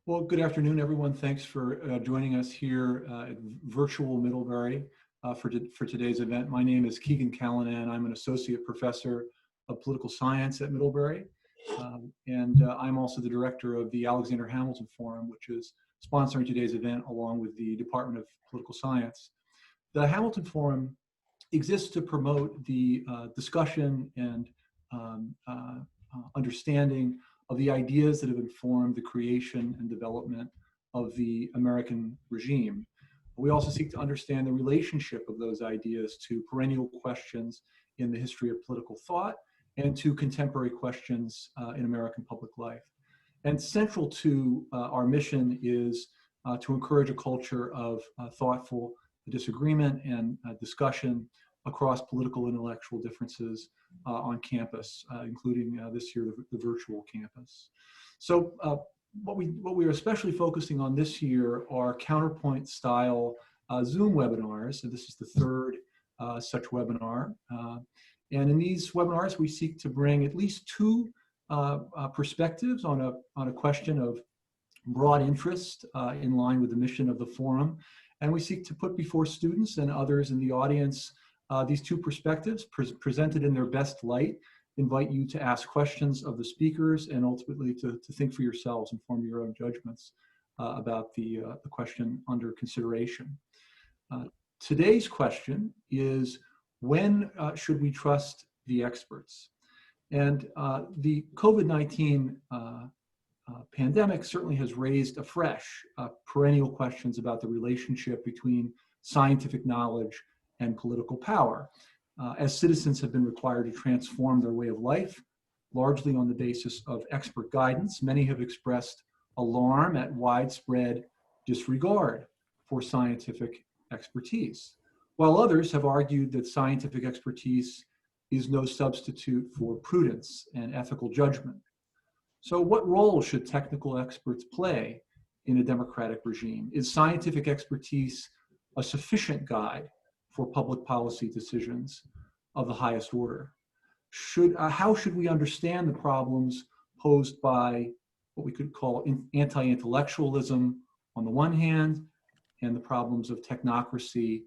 Well, good afternoon, everyone. Thanks for joining us here at virtual Middlebury for today's event. My name is Keegan Callanan. I'm an associate professor of political science at Middlebury. And I'm also the director of the Alexander Hamilton Forum, which is sponsoring today's event along with the Department of Political Science. The Hamilton Forum exists to promote the discussion and understanding of the ideas that have informed the creation and development of the American regime. We also seek to understand the relationship of those ideas to perennial questions in the history of political thought and to contemporary questions in American public life. And central to our mission is to encourage a culture of thoughtful disagreement and discussion across political and intellectual differences on campus, including this year, the virtual campus. So what we are especially focusing on this year are counterpoint style Zoom webinars. And this is the third such webinar. And in these webinars, we seek to bring at least two perspectives on a question of broad interest in line with the mission of the forum. And we seek to put before students and others in the audience these two perspectives presented in their best light, invite you to ask questions of the speakers and ultimately to think for yourselves and form your own judgments about the question under consideration. Today's question is, when should we trust the experts? And the COVID-19 pandemic certainly has raised afresh perennial questions about the relationship between scientific knowledge and political power, as citizens have been required to transform their way of life, largely on the basis of expert guidance. Many have expressed alarm at widespread disregard for scientific expertise, while others have argued that scientific expertise is no substitute for prudence and ethical judgment. So what role should technical experts play in a democratic regime? Is scientific expertise a sufficient guide for public policy decisions of the highest order? How should we understand the problems posed by what we could call anti-intellectualism on the one hand, and the problems of technocracy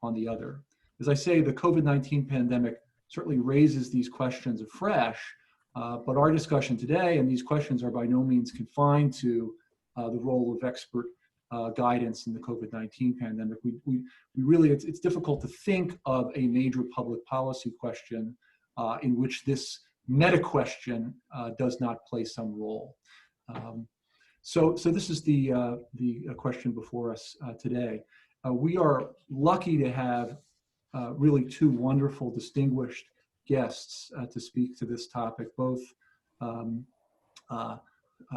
on the other? As I say, the COVID-19 pandemic certainly raises these questions afresh, but our discussion today, and these questions are by no means confined to the role of expert guidance in the COVID-19 pandemic. We really, it's difficult to think of a major public policy question in which this meta question does not play some role. So this is the question before us today. We are lucky to have really two wonderful, distinguished guests to speak to this topic, both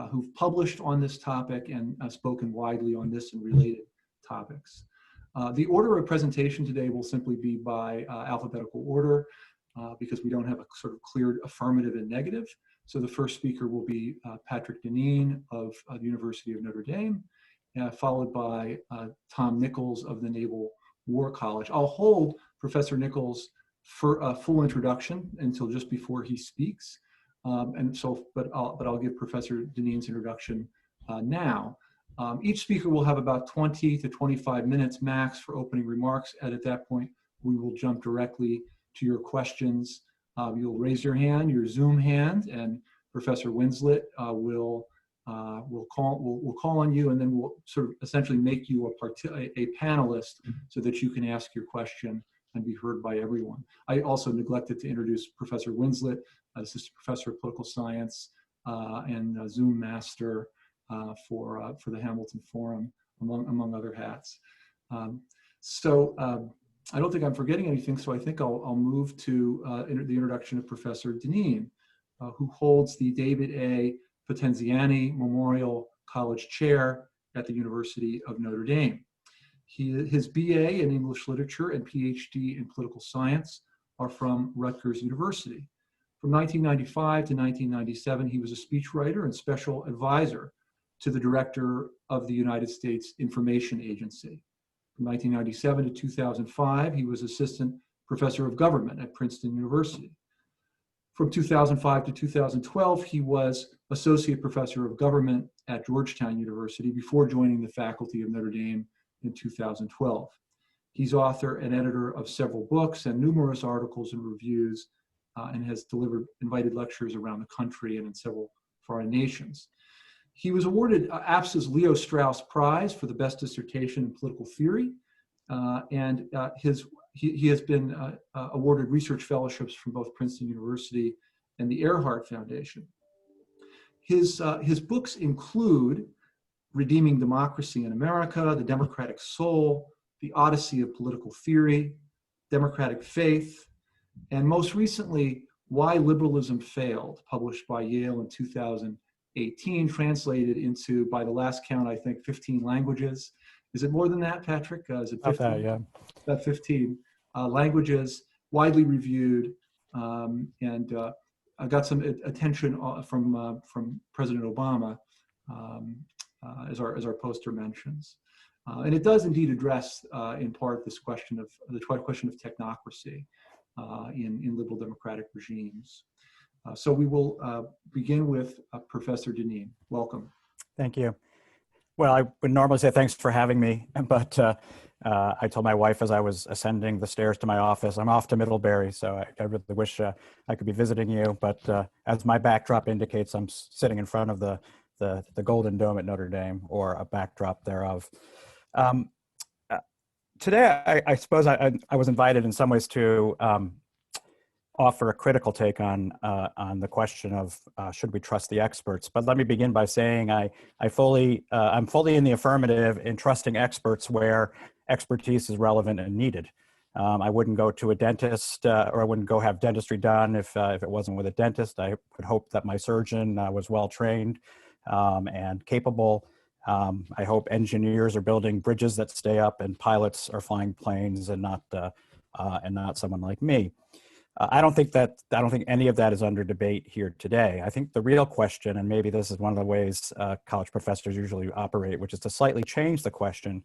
who've published on this topic and spoken widely on this and related topics. The order of presentation today will simply be by alphabetical order because we don't have a sort of clear affirmative and negative. So the first speaker will be Patrick Deneen of the University of Notre Dame, followed by Tom Nichols of the Naval War College. I'll hold Professor Nichols for a full introduction until just before he speaks. But I'll give Professor Deneen's introduction now. Each speaker will have about 20 to 25 minutes max for opening remarks, and at that point, we will jump directly to your questions. You'll raise your hand, your Zoom hand, and Professor Winslet will call on you, and then we'll sort of essentially make you a panelist so that you can ask your question and be heard by everyone. I also neglected to introduce Professor Winslet, Assistant Professor of Political Science and Zoom Master for the Hamilton Forum, among other hats. I don't think I'm forgetting anything, so I think I'll move to the introduction of Professor Deneen, who holds the David A. Potenziani Memorial College Chair at the University of Notre Dame. His BA in English Literature and PhD in Political Science are from Rutgers University. From 1995 to 1997, he was a speechwriter and special advisor to the Director of the United States Information Agency. From 1997 to 2005, he was Assistant Professor of Government at Princeton University. From 2005 to 2012, he was Associate Professor of Government at Georgetown University before joining the faculty of Notre Dame in 2012. He's author and editor of several books and numerous articles and reviews, and has delivered invited lectures around the country and in several foreign nations. He was awarded APSA's Leo Strauss Prize for the best dissertation in political theory, and he has been awarded research fellowships from both Princeton University and the Earhart Foundation. His books include Redeeming Democracy in America, The Democratic Soul, The Odyssey of Political Theory, Democratic Faith, and most recently, Why Liberalism Failed, published by Yale in 2018, translated into, by the last count, I think 15 languages. Is it more than that, Patrick? Is it 15? About that, yeah. About 15 languages, widely reviewed, and I got some attention from President Obama, as our poster mentions. And it does indeed address, in part, this question of the question of technocracy in liberal democratic regimes. So we will begin with Professor Deneen. Welcome. Thank you. Well, I would normally say thanks for having me, but I told my wife as I was ascending the stairs to my office, I'm off to Middlebury, so I really wish I could be visiting you. But as my backdrop indicates, I'm sitting in front of the Golden Dome at Notre Dame, or a backdrop thereof. Today, I suppose I was invited in some ways to offer a critical take on the question of should we trust the experts. But let me begin by saying I'm fully in the affirmative in trusting experts where expertise is relevant and needed. I wouldn't go to a dentist or I wouldn't go have dentistry done if it wasn't with a dentist. I would hope that my surgeon was well trained and capable. I hope engineers are building bridges that stay up and pilots are flying planes and not someone like me. I don't think any of that is under debate here today. I think the real question, and maybe this is one of the ways college professors usually operate, which is to slightly change the question,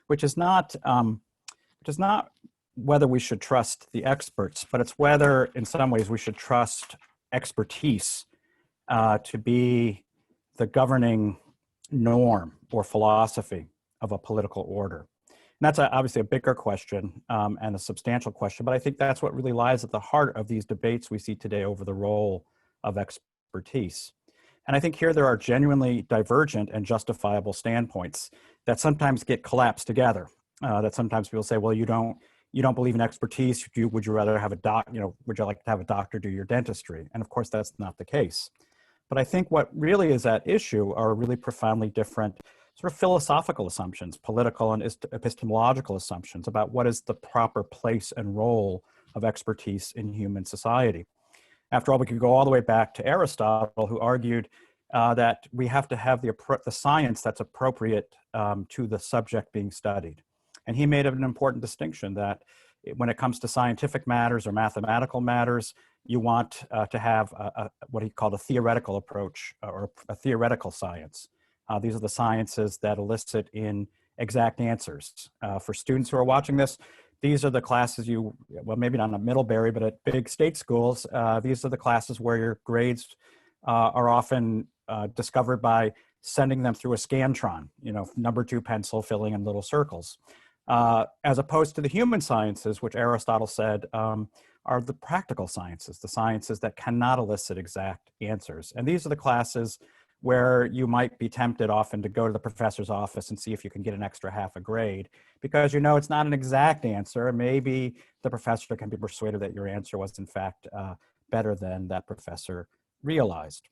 which is not whether we should trust the experts, but it's whether, in some ways, we should trust expertise to be the governing norm or philosophy of a political order. And that's obviously a bigger question and a substantial question, but I think that's what really lies at the heart of these debates we see today over the role of expertise. And I think here there are genuinely divergent and justifiable standpoints that sometimes get collapsed together. That sometimes people say, well, you don't believe in expertise. Would you rather have would you like to have a doctor do your dentistry? And of course, that's not the case. But I think what really is at issue are really profoundly different sort of philosophical assumptions, political and epistemological assumptions about what is the proper place and role of expertise in human society. After all, we could go all the way back to Aristotle, who argued that we have to have the science that's appropriate to the subject being studied. And he made an important distinction that when it comes to scientific matters or mathematical matters, you want to have what he called a theoretical approach or a theoretical science. These are the sciences that elicit in exact answers. For students who are watching this, these are the classes well, maybe not at Middlebury, but at big state schools, these are the classes where your grades are often discovered by sending them through a Scantron, number 2 pencil filling in little circles. As opposed to the human sciences, which Aristotle said are the practical sciences, the sciences that cannot elicit exact answers. And these are the classes where you might be tempted often to go to the professor's office and see if you can get an extra half a grade, because it's not an exact answer. Maybe the professor can be persuaded that your answer was in fact better than that professor realized.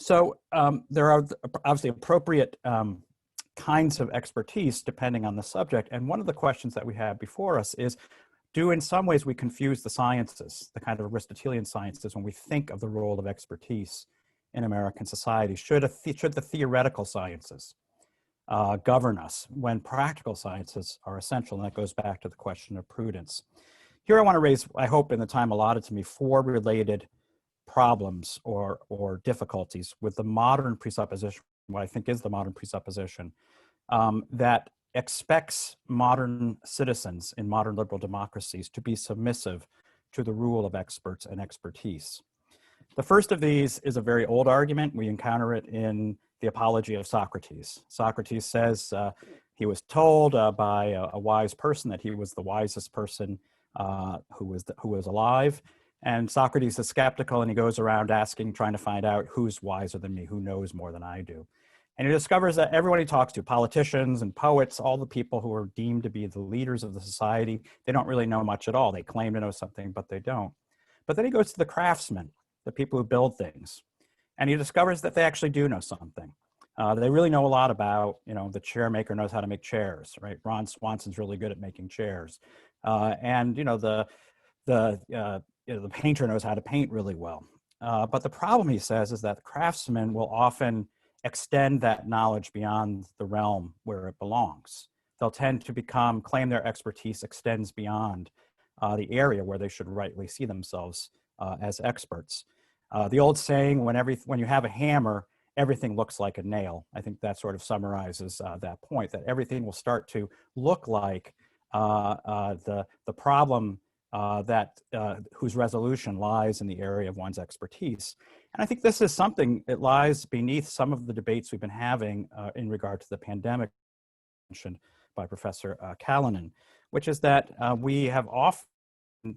So there are obviously appropriate kinds of expertise depending on the subject. And one of the questions that we have before us is, do in some ways we confuse the sciences, the kind of Aristotelian sciences, when we think of the role of expertise in American society? Should the theoretical sciences govern us when practical sciences are essential? And that goes back to the question of prudence. Here I want to raise, I hope in the time allotted to me, 4 related problems or difficulties with the modern presupposition, what I think is the modern presupposition, that expects modern citizens in modern liberal democracies to be submissive to the rule of experts and expertise. The first of these is a very old argument. We encounter it in the Apology of Socrates. Socrates says he was told by a wise person that he was the wisest person who was alive. And Socrates is skeptical, and he goes around trying to find out who's wiser than me, who knows more than I do. And he discovers that everyone he talks to, politicians and poets, all the people who are deemed to be the leaders of the society, they don't really know much at all. They claim to know something, but they don't. But then he goes to the craftsmen, the people who build things, and he discovers that they actually do know something. They really know a lot about, the chair maker knows how to make chairs, right? Ron Swanson's really good at making chairs. And the painter knows how to paint really well. But the problem, he says, is that the craftsmen will often extend that knowledge beyond the realm where it belongs. They'll tend to claim their expertise extends beyond the area where they should rightly see themselves as experts. The old saying, when you have a hammer, everything looks like a nail. I think that sort of summarizes that point, that everything will start to look like the problem whose resolution lies in the area of one's expertise. And I think this is something that lies beneath some of the debates we've been having in regard to the pandemic mentioned by Professor Callanan, which is that we have often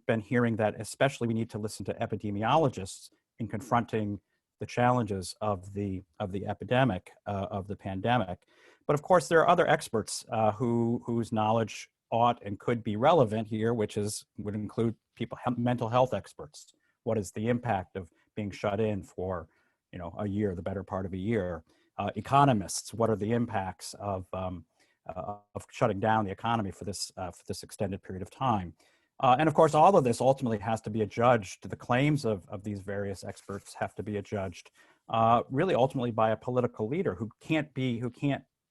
been hearing that especially we need to listen to epidemiologists in confronting the challenges of the epidemic, of the pandemic. But of course, there are other experts whose knowledge ought and could be relevant here, which would include mental health experts. What is the impact of being shut in for, a year, the better part of a year? Economists, what are the impacts of shutting down the economy for this extended period of time? And of course, all of this ultimately has to be adjudged. The claims of these various experts have to be adjudged, really ultimately by a political leader who can't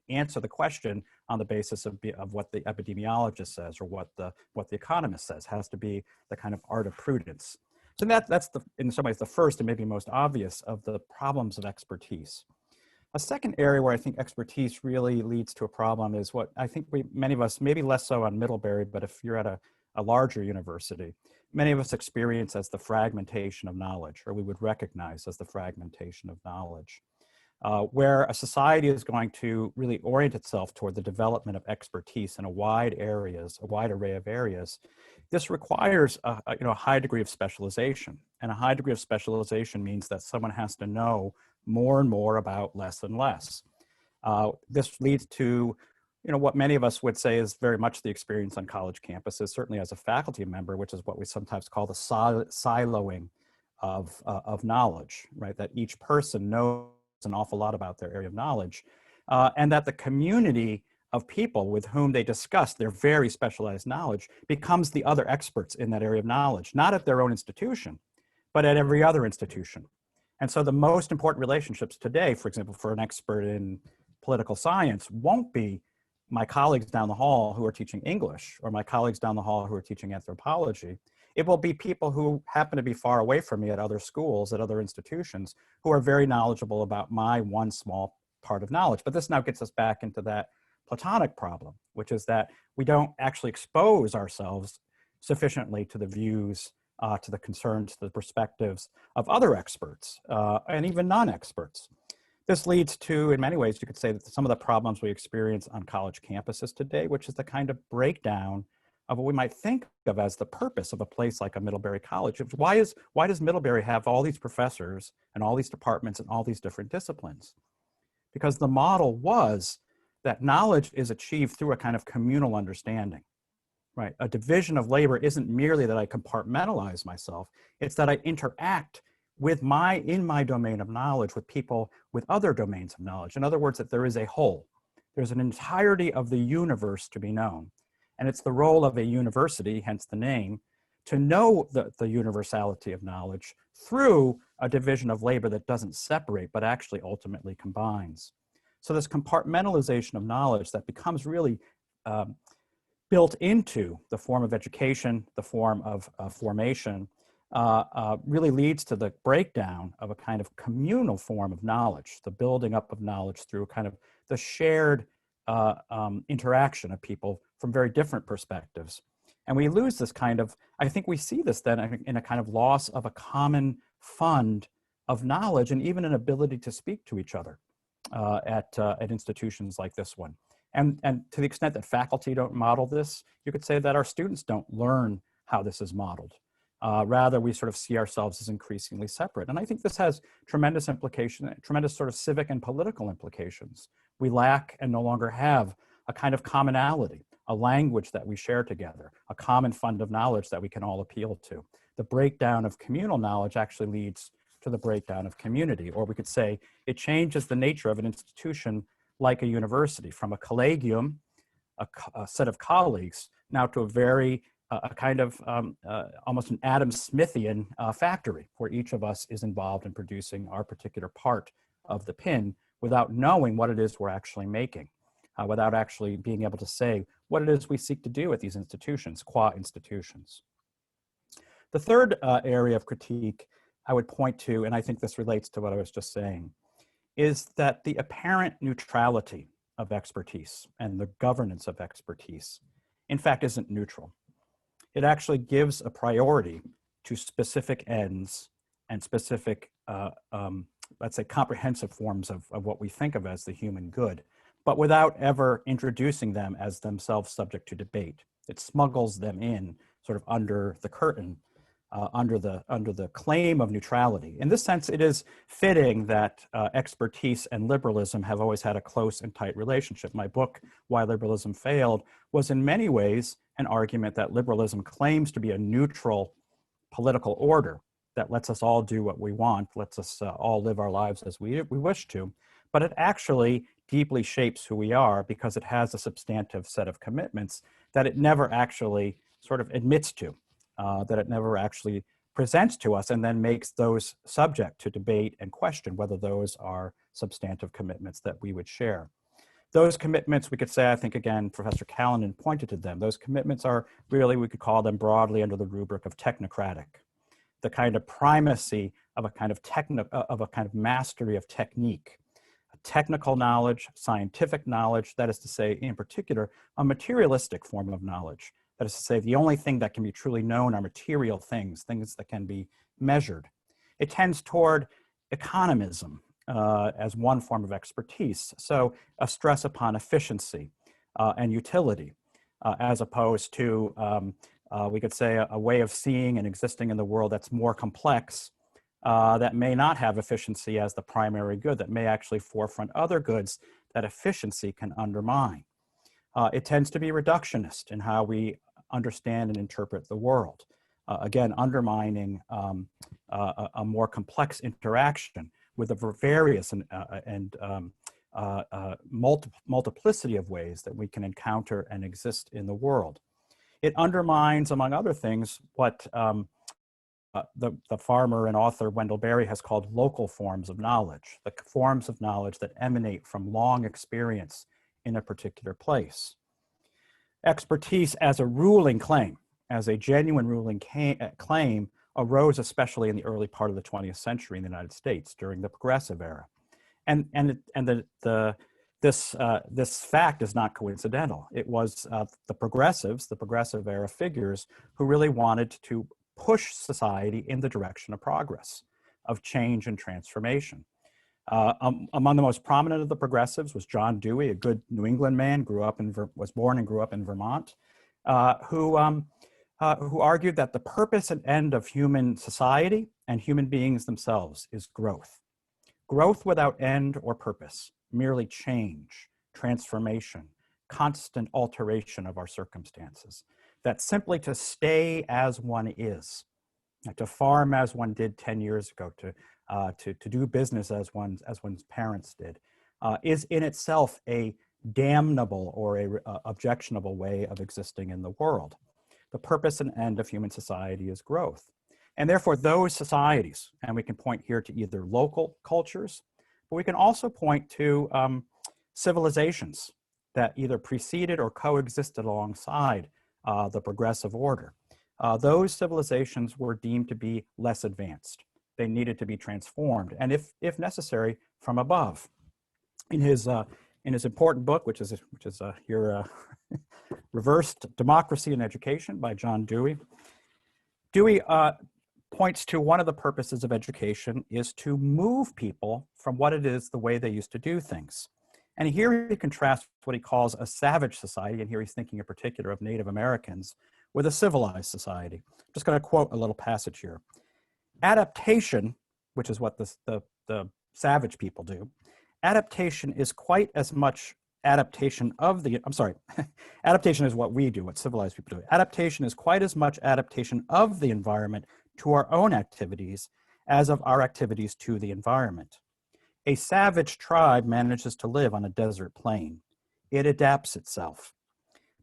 answer the question on the basis of what the epidemiologist says or what the economist says. It has to be the kind of art of prudence. So that's in some ways the first and maybe most obvious of the problems of expertise. A second area where I think expertise really leads to a problem is what I think many of us, maybe less so on Middlebury, but if you're at a larger university, many of us experience as the fragmentation of knowledge, or we would recognize as the fragmentation of knowledge. Where a society is going to really orient itself toward the development of expertise in a wide array of areas, this requires a high degree of specialization. And a high degree of specialization means that someone has to know more and more about less and less. This leads to what many of us would say is very much the experience on college campuses, certainly as a faculty member, which is what we sometimes call the siloing of knowledge, right? That each person knows an awful lot about their area of knowledge, and that the community of people with whom they discuss their very specialized knowledge becomes the other experts in that area of knowledge, not at their own institution, but at every other institution. And so the most important relationships today, for example, for an expert in political science, won't be my colleagues down the hall who are teaching English or my colleagues down the hall who are teaching anthropology. It will be people who happen to be far away from me at other schools, at other institutions, who are very knowledgeable about my one small part of knowledge. But this now gets us back into that Platonic problem, which is that we don't actually expose ourselves sufficiently to the views, to the concerns, to the perspectives of other experts and even non-experts. This leads to, in many ways, you could say that some of the problems we experience on college campuses today, which is the kind of breakdown of what we might think of as the purpose of a place like a Middlebury College. Why does Middlebury have all these professors and all these departments and all these different disciplines? Because the model was that knowledge is achieved through a kind of communal understanding, right? A division of labor isn't merely that I compartmentalize myself, it's that I interact in my domain of knowledge with people with other domains of knowledge. In other words, that there is a whole. There's an entirety of the universe to be known. And it's the role of a university, hence the name, to know the universality of knowledge through a division of labor that doesn't separate, but actually ultimately combines. So this compartmentalization of knowledge that becomes really built into the form of education, the form of formation, really leads to the breakdown of a kind of communal form of knowledge, the building up of knowledge through kind of the shared interaction of people from very different perspectives. And we lose this kind of, I think we see this then in a kind of loss of a common fund of knowledge and even an ability to speak to each other at institutions like this one. And to the extent that faculty don't model this, you could say that our students don't learn how this is modeled. Rather, we sort of see ourselves as increasingly separate. And I think this has tremendous implication, tremendous sort of civic and political implications. We lack and no longer have a kind of commonality, a language that we share together, a common fund of knowledge that we can all appeal to. The breakdown of communal knowledge actually leads to the breakdown of community, or we could say it changes the nature of an institution like a university from a collegium, a set of colleagues, now to a very a kind of almost an Adam Smithian factory where each of us is involved in producing our particular part of the pin without knowing what it is we're actually making, without actually being able to say what it is we seek to do at these institutions, qua institutions. The third area of critique I would point to, and I think this relates to what I was just saying, is that the apparent neutrality of expertise and the governance of expertise, in fact, isn't neutral. It actually gives a priority to specific ends and specific, let's say, comprehensive forms of what we think of as the human good, but without ever introducing them as themselves subject to debate. It smuggles them in sort of under the curtain, under the claim of neutrality. In this sense, it is fitting that expertise and liberalism have always had a close and tight relationship. My book, Why Liberalism Failed, was in many ways an argument that liberalism claims to be a neutral political order that lets us all do what we want, lets us all live our lives as we wish to, but it actually deeply shapes who we are because it has a substantive set of commitments that it never actually sort of admits to, that it never actually presents to us and then makes those subject to debate and question whether those are substantive commitments that we would share. Those commitments, we could say, I think, again, Professor Callanan pointed to them. Those commitments are really, we could call them broadly under the rubric of technocratic, the kind of primacy of a kind of mastery of technique, a technical knowledge, scientific knowledge, that is to say, in particular, a materialistic form of knowledge. That is to say, the only thing that can be truly known are material things, things that can be measured. It tends toward economism, as one form of expertise. So a stress upon efficiency and utility, as opposed to, we could say, a way of seeing and existing in the world that's more complex, that may not have efficiency as the primary good, that may actually forefront other goods that efficiency can undermine. It tends to be reductionist in how we understand and interpret the world. Again, undermining a more complex interaction with a various and multiplicity of ways that we can encounter and exist in the world. It undermines, among other things, what the farmer and author Wendell Berry has called local forms of knowledge, the forms of knowledge that emanate from long experience in a particular place. Expertise as a ruling claim, as a genuine ruling claim, arose especially in the early part of the 20th century in the United States during the Progressive Era. This fact is not coincidental. It was the Progressive Era figures who really wanted to push society in the direction of progress, of change and transformation. Among the most prominent of the progressives was John Dewey, a good New England man, was born and grew up in Vermont, who argued that the purpose and end of human society and human beings themselves is growth. Growth without end or purpose, merely change, transformation, constant alteration of our circumstances. That simply to stay as one is, to farm as one did 10 years ago, to do business as one's parents did, is in itself a damnable or a objectionable way of existing in the world. The purpose and end of human society is growth. And therefore those societies, and we can point here to either local cultures, but we can also point to civilizations that either preceded or coexisted alongside the progressive order. Those civilizations were deemed to be less advanced. They needed to be transformed, and if necessary, from above. In his in his important book, which is your Reversed Democracy in Education by John Dewey. Dewey points to one of the purposes of education is to move people from what it is the way they used to do things. And here he contrasts what he calls a savage society, and here he's thinking in particular of Native Americans, with a civilized society. I'm just going to quote a little passage here. Adaptation, which is what the savage people do, adaptation is quite as much adaptation of the, I'm sorry, adaptation is what we do, what civilized people do. Adaptation is quite as much adaptation of the environment to our own activities as of our activities to the environment. A savage tribe manages to live on a desert plain. It adapts itself.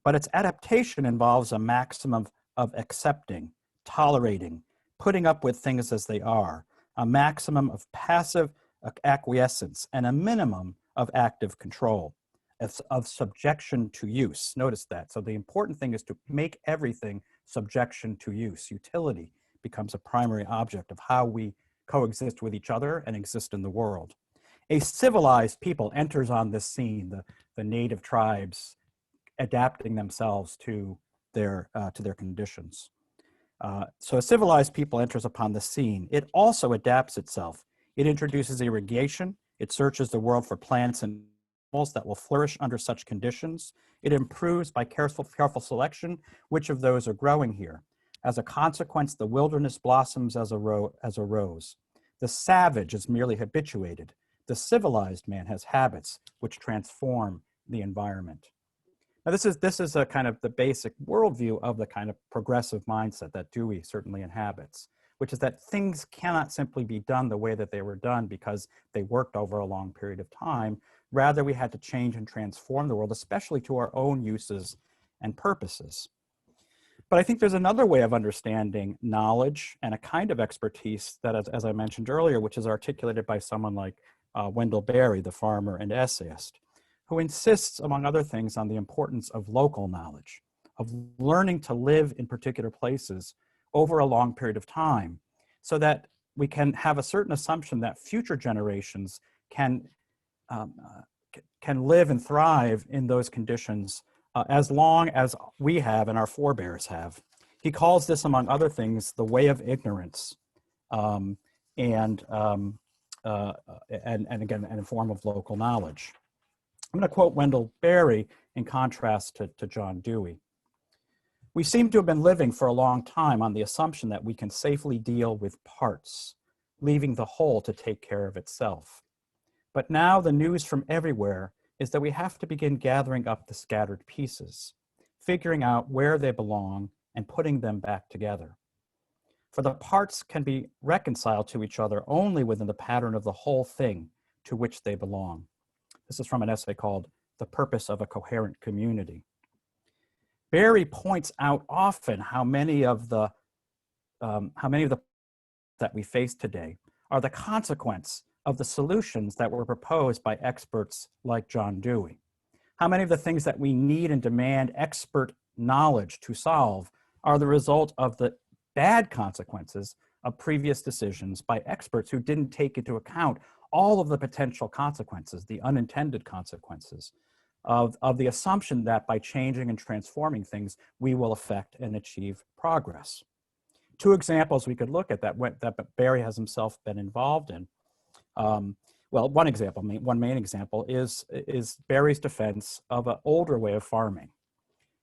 But its adaptation involves a maximum of accepting, tolerating, putting up with things as they are, a maximum of passive acquiescence, and a minimum of active control, of subjection to use. Notice that. So the important thing is to make everything subjection to use. Utility becomes a primary object of how we coexist with each other and exist in the world. A civilized people enters on this scene, the native tribes adapting themselves to their conditions. So a civilized people enters upon the scene. It also adapts itself. It introduces irrigation. It searches the world for plants and animals that will flourish under such conditions. It improves by careful selection which of those are growing here. As a consequence, the wilderness blossoms as a rose. The savage is merely habituated. The civilized man has habits which transform the environment. Now, this is a kind of the basic worldview of the kind of progressive mindset that Dewey certainly inhabits, which is that things cannot simply be done the way that they were done because they worked over a long period of time. Rather, we had to change and transform the world, especially to our own uses and purposes. But I think there's another way of understanding knowledge and a kind of expertise that, as I mentioned earlier, which is articulated by someone like Wendell Berry, the farmer and essayist, who insists, among other things, on the importance of local knowledge, of learning to live in particular places over a long period of time, so that we can have a certain assumption that future generations can live and thrive in those conditions as long as we have and our forebears have. He calls this, among other things, the way of ignorance, and again, a form of local knowledge. I'm going to quote Wendell Berry in contrast to John Dewey. We seem to have been living for a long time on the assumption that we can safely deal with parts, leaving the whole to take care of itself. But now the news from everywhere is that we have to begin gathering up the scattered pieces, figuring out where they belong and putting them back together. For the parts can be reconciled to each other only within the pattern of the whole thing to which they belong. This is from an essay called The Purpose of a Coherent Community. Berry points out often how many of the that we face today are the consequence of the solutions that were proposed by experts like John Dewey. How many of the things that we need and demand expert knowledge to solve are the result of the bad consequences of previous decisions by experts who didn't take into account all of the potential consequences, the unintended consequences of the assumption that by changing and transforming things, we will affect and achieve progress. Two examples we could look at that Berry has himself been involved in. Well, one main example is Berry's defense of an older way of farming.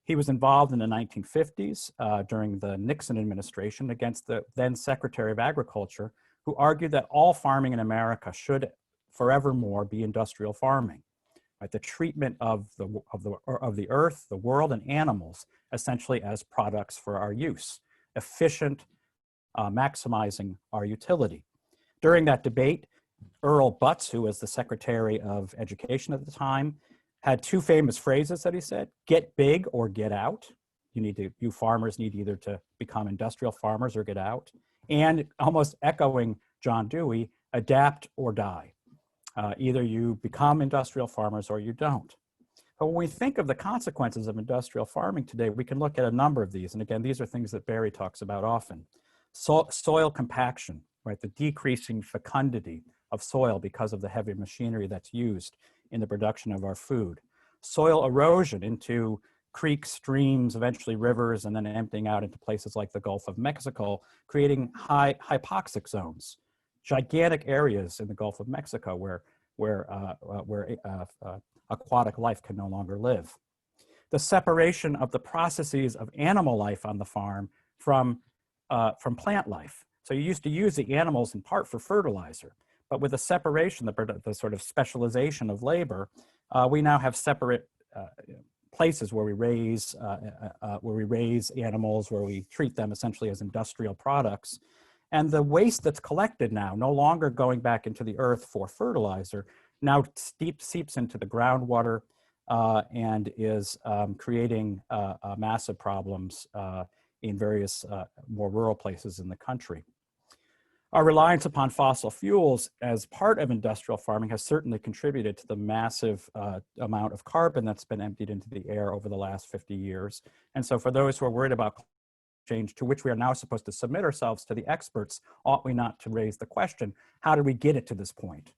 He was involved in the 1950s during the Nixon administration against the then Secretary of Agriculture, who argued that all farming in America should forevermore be industrial farming. Right? The treatment of the earth, the world, and animals essentially as products for our use, efficient, maximizing our utility. During that debate, Earl Butz, who was the Secretary of Education at the time, had two famous phrases that he said: "Get big or get out." You farmers need either to become industrial farmers or get out. And almost echoing John Dewey, "Adapt or die." Either you become industrial farmers or you don't. But when we think of the consequences of industrial farming today, we can look at a number of these. And again, these are things that Berry talks about often. Soil compaction, right? The decreasing fecundity of soil because of the heavy machinery that's used in the production of our food. Soil erosion into creeks, streams, eventually rivers, and then emptying out into places like the Gulf of Mexico, creating high hypoxic zones, gigantic areas in the Gulf of Mexico where aquatic life can no longer live. The separation of the processes of animal life on the farm from plant life. So you used to use the animals in part for fertilizer, but with the separation, the sort of specialization of labor, we now have separate places where we raise animals, where we treat them essentially as industrial products. And the waste that's collected now, no longer going back into the earth for fertilizer, now seeps into the groundwater and is creating massive problems in various more rural places in the country. Our reliance upon fossil fuels as part of industrial farming has certainly contributed to the massive amount of carbon that's been emptied into the air over the last 50 years. And so for those who are worried about change, to which we are now supposed to submit ourselves to the experts, ought we not to raise the question, how did we get it to this point?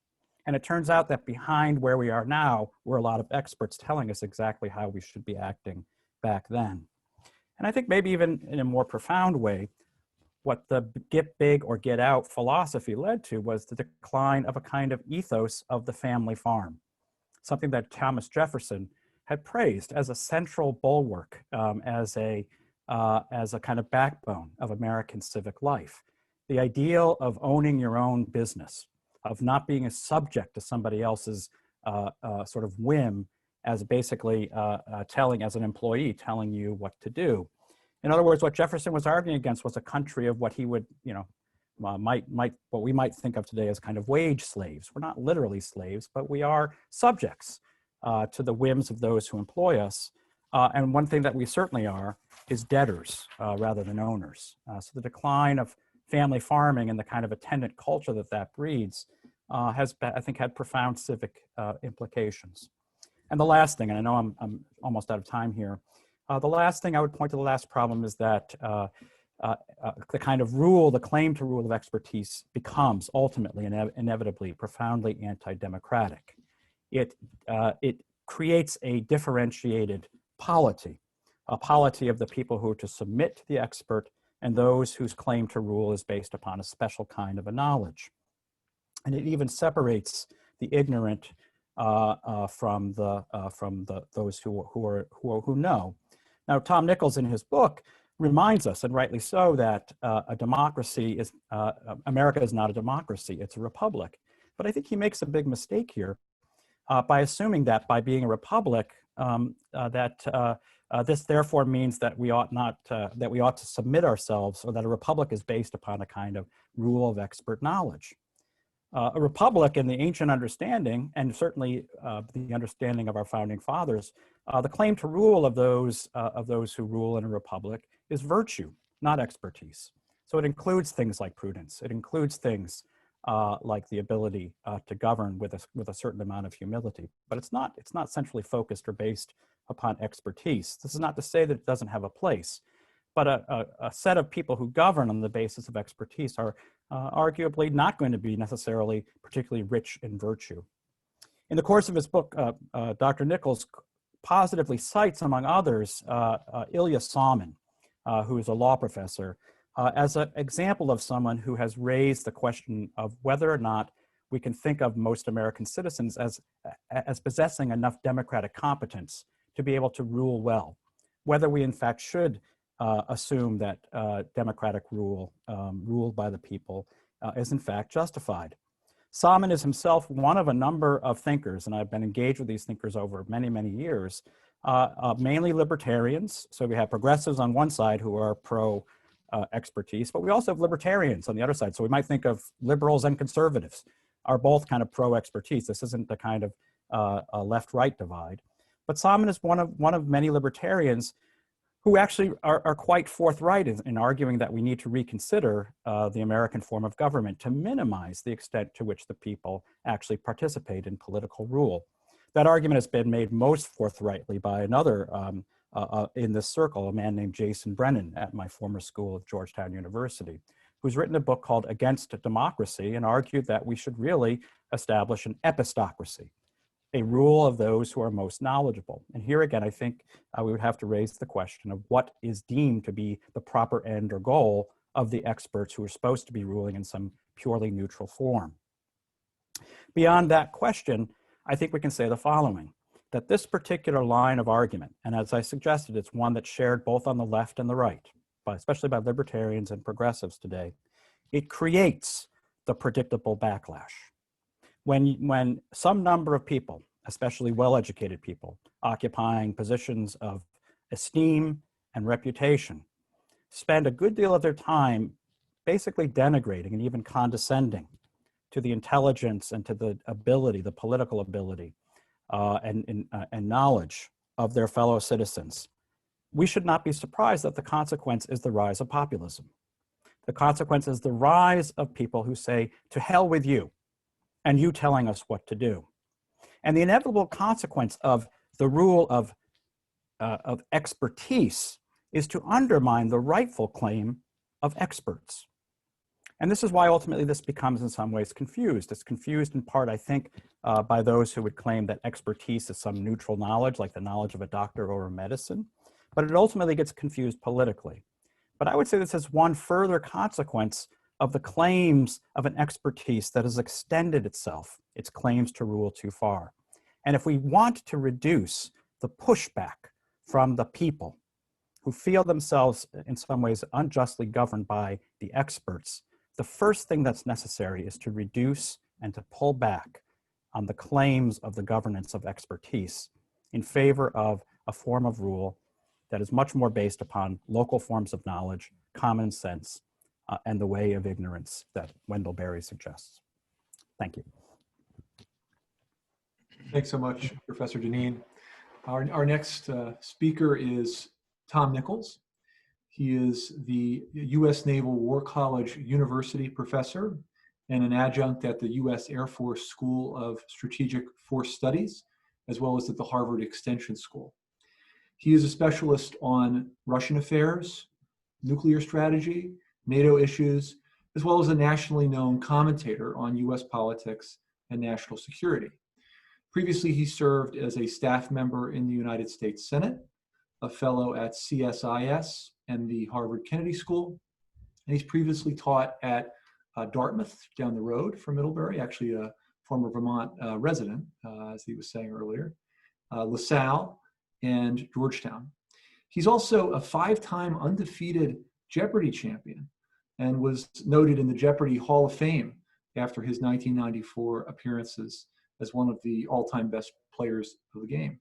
And it turns out that behind where we are now were a lot of experts telling us exactly how we should be acting back then. And I think maybe even in a more profound way, what the get big or get out philosophy led to was the decline of a kind of ethos of the family farm, something that Thomas Jefferson had praised as a central bulwark, as a kind of backbone of American civic life. The ideal of owning your own business, of not being a subject to somebody else's sort of whim, as basically as an employee, telling you what to do. In other words, what Jefferson was arguing against was a country of what he would, what we might think of today as kind of wage slaves. We're not literally slaves, but we are subjects to the whims of those who employ us. And one thing that we certainly are is debtors rather than owners. So the decline of family farming and the kind of attendant culture that breeds has, I think, had profound civic implications. And the last thing, and I know I'm almost out of time here, the last thing I would point to, the last problem, is that the kind of rule, the claim to rule of expertise becomes ultimately and inevitably profoundly anti-democratic. It creates a differentiated polity, a polity of the people who are to submit to the expert and those whose claim to rule is based upon a special kind of a knowledge. And it even separates the ignorant from those who know. Now, Tom Nichols in his book reminds us, and rightly so, that a democracy is, America is not a democracy, it's a republic. But I think he makes a big mistake here by assuming that by being a republic, this therefore means that we ought not, that we ought to submit ourselves, or that a republic is based upon a kind of rule of expert knowledge. A republic in the ancient understanding, and certainly the understanding of our founding fathers, the claim to rule of those who rule in a republic is virtue, not expertise. So it includes things like prudence. It includes things like the ability to govern with a certain amount of humility. But it's not centrally focused or based upon expertise. This is not to say that it doesn't have a place, but a set of people who govern on the basis of expertise are arguably not going to be necessarily particularly rich in virtue. In the course of his book, Dr. Nichols positively cites, among others, Ilya Salmon, who is a law professor, as an example of someone who has raised the question of whether or not we can think of most American citizens as possessing enough democratic competence to be able to rule well, whether we in fact should assume that democratic rule, ruled by the people, is in fact justified. Salmon is himself one of a number of thinkers, and I've been engaged with these thinkers over many, many years, mainly libertarians. So we have progressives on one side who are pro expertise, but we also have libertarians on the other side. So we might think of liberals and conservatives are both kind of pro expertise. This isn't the kind of a left-right divide. But Salmon is one of many libertarians who actually are quite forthright in arguing that we need to reconsider the American form of government to minimize the extent to which the people actually participate in political rule. That argument has been made most forthrightly by another in this circle, a man named Jason Brennan at my former school at Georgetown University, who's written a book called Against Democracy and argued that we should really establish an epistocracy, a rule of those who are most knowledgeable. And here again, I think we would have to raise the question of what is deemed to be the proper end or goal of the experts who are supposed to be ruling in some purely neutral form. Beyond that question, I think we can say the following, that this particular line of argument, and as I suggested, it's one that's shared both on the left and the right, but especially by libertarians and progressives today, it creates the predictable backlash. When some number of people, especially well-educated people, occupying positions of esteem and reputation, spend a good deal of their time basically denigrating and even condescending to the intelligence and to the ability, the political ability and knowledge of their fellow citizens, we should not be surprised that the consequence is the rise of populism. The consequence is the rise of people who say, to hell with you, and you telling us what to do. And the inevitable consequence of the rule of expertise is to undermine the rightful claim of experts. And this is why ultimately this becomes in some ways confused. It's confused in part, I think, by those who would claim that expertise is some neutral knowledge, like the knowledge of a doctor or a medicine, but it ultimately gets confused politically. But I would say this is one further consequence of the claims of an expertise that has extended itself, its claims to rule too far. And if we want to reduce the pushback from the people who feel themselves in some ways unjustly governed by the experts, the first thing that's necessary is to reduce and to pull back on the claims of the governance of expertise in favor of a form of rule that is much more based upon local forms of knowledge, common sense, and the way of ignorance that Wendell Berry suggests. Thank you. Thanks so much, Professor Deneen. Our next speaker is Tom Nichols. He is the U.S. Naval War College University professor and an adjunct at the U.S. Air Force School of Strategic Force Studies, as well as at the Harvard Extension School. He is a specialist on Russian affairs, nuclear strategy, NATO issues, as well as a nationally known commentator on U.S. politics and national security. Previously, he served as a staff member in the United States Senate, a fellow at CSIS and the Harvard Kennedy School, and he's previously taught at Dartmouth down the road from Middlebury, actually a former Vermont resident, as he was saying earlier, LaSalle, and Georgetown. He's also a 5-time undefeated Jeopardy champion and was noted in the Jeopardy Hall of Fame after his 1994 appearances as one of the all-time best players of the game.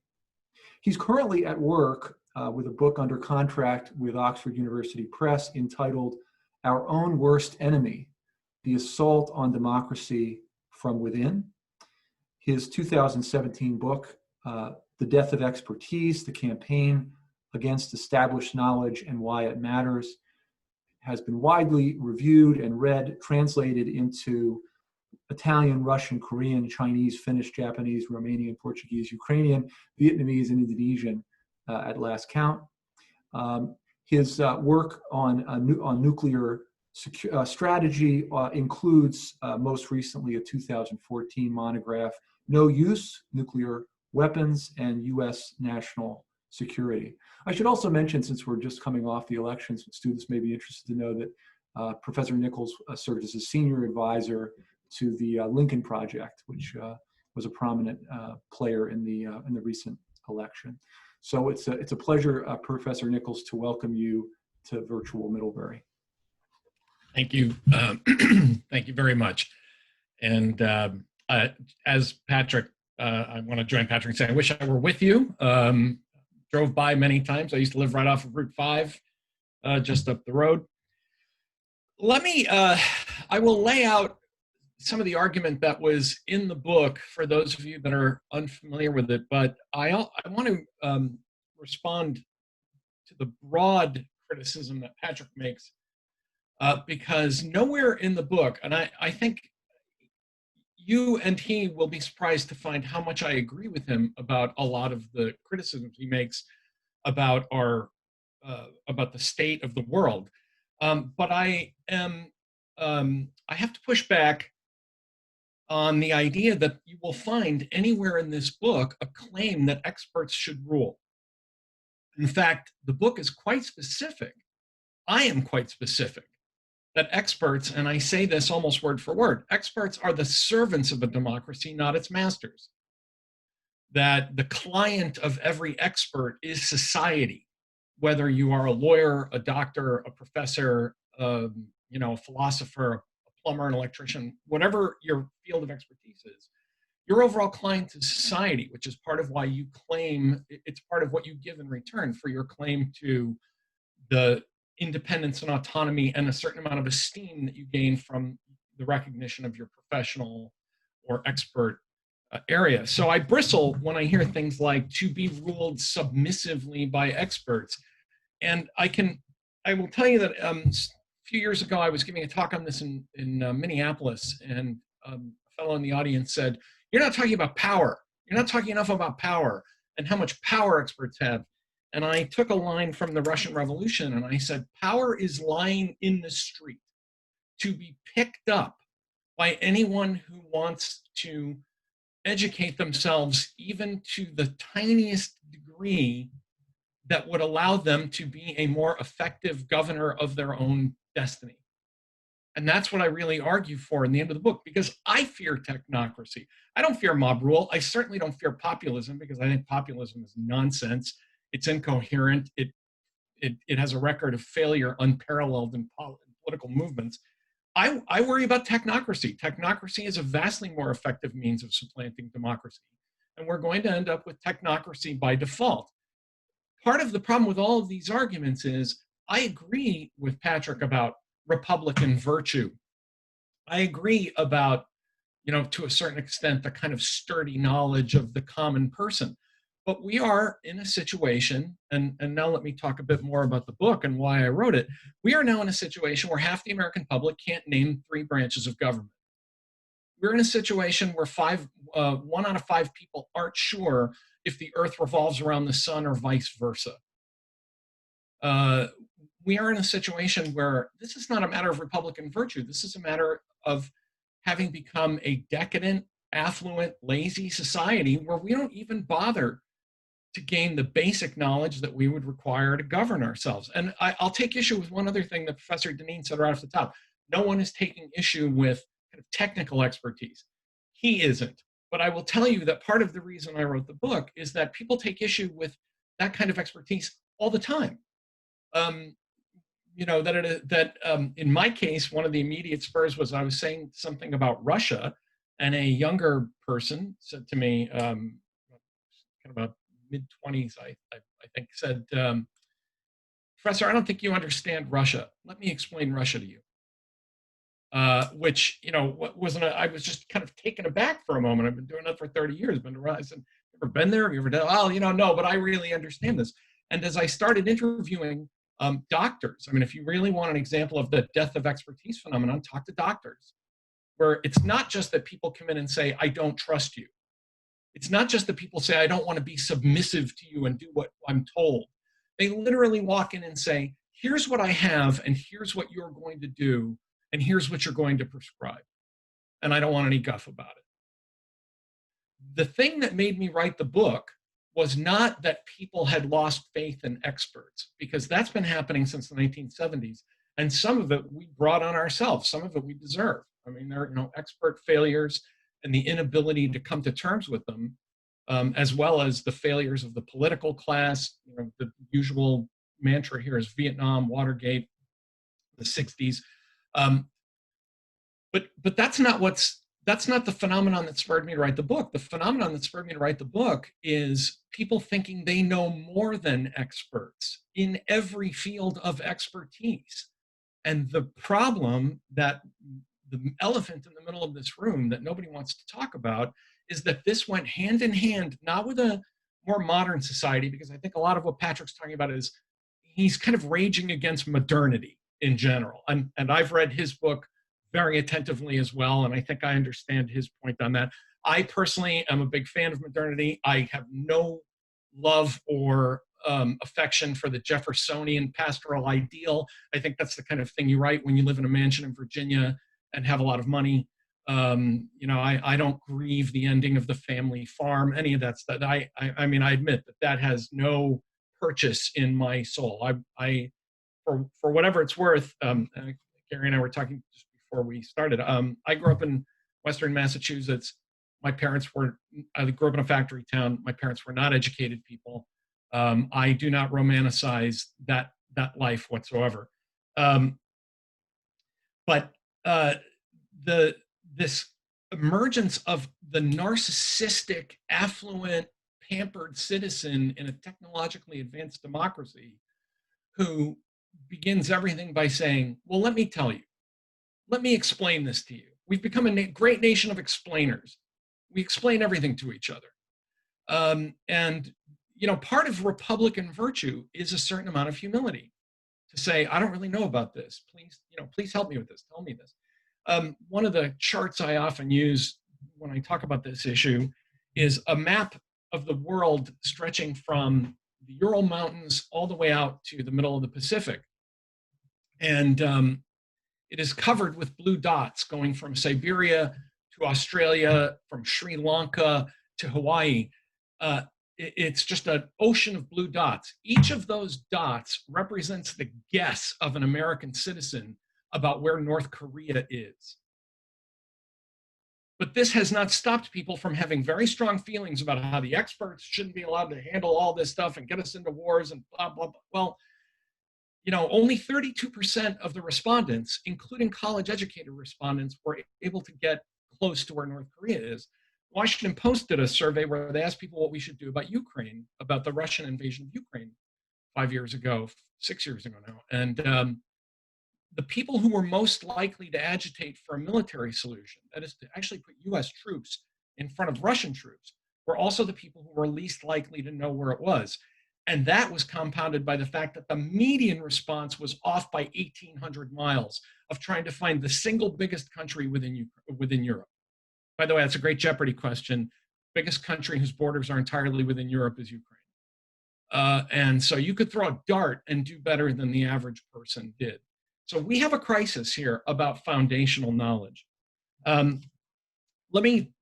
He's currently at work with a book under contract with Oxford University Press entitled Our Own Worst Enemy, The Assault on Democracy from Within. His 2017 book, The Death of Expertise, The Campaign Against Established Knowledge and Why It Matters, has been widely reviewed and read, translated into Italian, Russian, Korean, Chinese, Finnish, Japanese, Romanian, Portuguese, Ukrainian, Vietnamese, and Indonesian at last count. His work on nuclear strategy includes most recently a 2014 monograph, No Use, Nuclear Weapons and U.S. National Security. I should also mention, since we're just coming off the elections, students may be interested to know that Professor Nichols served as a senior advisor to the Lincoln Project, which was a prominent player in the recent election. So it's a pleasure, Professor Nichols, to welcome you to virtual Middlebury. Thank you. Thank you very much. And as Patrick, I want to join Patrick and say, I wish I were with you. Drove by many times. I used to live right off of Route 5, just up the road. I will lay out some of the argument that was in the book for those of you that are unfamiliar with it, but I want to respond to the broad criticism that Patrick makes, because nowhere in the book, and I think you and he will be surprised to find how much I agree with him about a lot of the criticisms he makes about about the state of the world. But I have to push back on the idea that you will find anywhere in this book a claim that experts should rule. In fact, the book is quite specific. I am quite specific that experts, and I say this almost word for word, experts are the servants of a democracy, not its masters. That the client of every expert is society, whether you are a lawyer, a doctor, a professor, a philosopher, a plumber, an electrician, whatever your field of expertise is. Your overall client is society, which is part of why you claim, it's part of what you give in return for your claim to the independence and autonomy and a certain amount of esteem that you gain from the recognition of your professional or expert area. So I bristle when I hear things like to be ruled submissively by experts. And I will tell you that a few years ago, I was giving a talk on this in Minneapolis, and a fellow in the audience said, "You're not talking about power. You're not talking enough about power and how much power experts have." And I took a line from the Russian Revolution and I said, power is lying in the street to be picked up by anyone who wants to educate themselves even to the tiniest degree that would allow them to be a more effective governor of their own destiny. And that's what I really argue for in the end of the book, because I fear technocracy. I don't fear mob rule. I certainly don't fear populism, because I think populism is nonsense. It's incoherent. It has a record of failure unparalleled in political movements. I worry about technocracy. Technocracy is a vastly more effective means of supplanting democracy. And we're going to end up with technocracy by default. Part of the problem with all of these arguments is I agree with Patrick about Republican virtue. I agree about, to a certain extent, the kind of sturdy knowledge of the common person. But we are in a situation, and now let me talk a bit more about the book and why I wrote it. We are now in a situation where half the American public can't name 3 branches of government. We're in a situation where 1 out of 5 people aren't sure if the earth revolves around the sun or vice versa. We are in a situation where this is not a matter of Republican virtue. This is a matter of having become a decadent, affluent, lazy society where we don't even bother to gain the basic knowledge that we would require to govern ourselves. And I'll take issue with one other thing that Professor Deneen said right off the top. No one is taking issue with kind of technical expertise. He isn't. But I will tell you that part of the reason I wrote the book is that people take issue with that kind of expertise all the time. In my case, one of the immediate spurs was I was saying something about Russia, and a younger person said to me, kind of about mid-20s, I think, said, "Professor, I don't think you understand Russia. Let me explain Russia to you." Which, I was just kind of taken aback for a moment. I've been doing that for 30 years. I said, "Ever been there? Have you ever done?" "Oh, no, but I really understand this." And as I started interviewing doctors, if you really want an example of the death of expertise phenomenon, talk to doctors, where it's not just that people come in and say, "I don't trust you." It's not just that people say, "I don't want to be submissive to you and do what I'm told." They literally walk in and say, "Here's what I have, and here's what you're going to do, and here's what you're going to prescribe. And I don't want any guff about it." The thing that made me write the book was not that people had lost faith in experts, because that's been happening since the 1970s. And some of it we brought on ourselves, some of it we deserve. There are expert failures and the inability to come to terms with them, as well as the failures of the political class. The usual mantra here is Vietnam, Watergate, the 60s. But that's not the phenomenon that spurred me to write the book. The phenomenon that spurred me to write the book is people thinking they know more than experts in every field of expertise. And the problem, that the elephant in the middle of this room that nobody wants to talk about, is that this went hand in hand, not with a more modern society, because I think a lot of what Patrick's talking about is he's kind of raging against modernity in general. And I've read his book very attentively as well, and I think I understand his point on that. I personally am a big fan of modernity. I have no love or affection for the Jeffersonian pastoral ideal. I think that's the kind of thing you write when you live in a mansion in Virginia and have a lot of money. You know, I don't grieve the ending of the family farm, any of that stuff. I mean, I admit that that has no purchase in my soul. For whatever it's worth, Gary and I were talking just before we started. I grew up in Western Massachusetts. I grew up in a factory town. My parents were not educated people. I do not romanticize that life whatsoever. Um, but the this emergence of the narcissistic, affluent, pampered citizen in a technologically advanced democracy who begins everything by saying, well, let me tell you, let me explain this to you. We've become a great nation of explainers. We explain everything to each other. And, you know, part of Republican virtue is a certain amount of humility to say, I don't really know about this. Please, you know, please help me with this. Tell me this. One of the charts I often use when I talk about this issue is a map of the world stretching from the Ural Mountains all the way out to the middle of the Pacific. And it is covered with blue dots going from Siberia to Australia, from Sri Lanka to Hawaii. It's just an ocean of blue dots. Each of those dots represents the guess of an American citizen about where North Korea is. But this has not stopped people from having very strong feelings about how the experts shouldn't be allowed to handle all this stuff and get us into wars and blah, blah, blah. Well, you know, only 32% of the respondents, including college-educated respondents, were able to get close to where North Korea is. Washington Post did a survey where they asked people what we should do about Ukraine, about the Russian invasion of Ukraine 5 years ago, 6 years ago now. And the people who were most likely to agitate for a military solution, that is to actually put US troops in front of Russian troops, were also the people who were least likely to know where it was. And that was compounded by the fact that the median response was off by 1,800 miles of trying to find the single biggest country within Europe. By the way, that's a great Jeopardy question. Biggest country whose borders are entirely within Europe is Ukraine. And so you could throw a dart and do better than the average person did. So we have a crisis here about foundational knowledge. Let me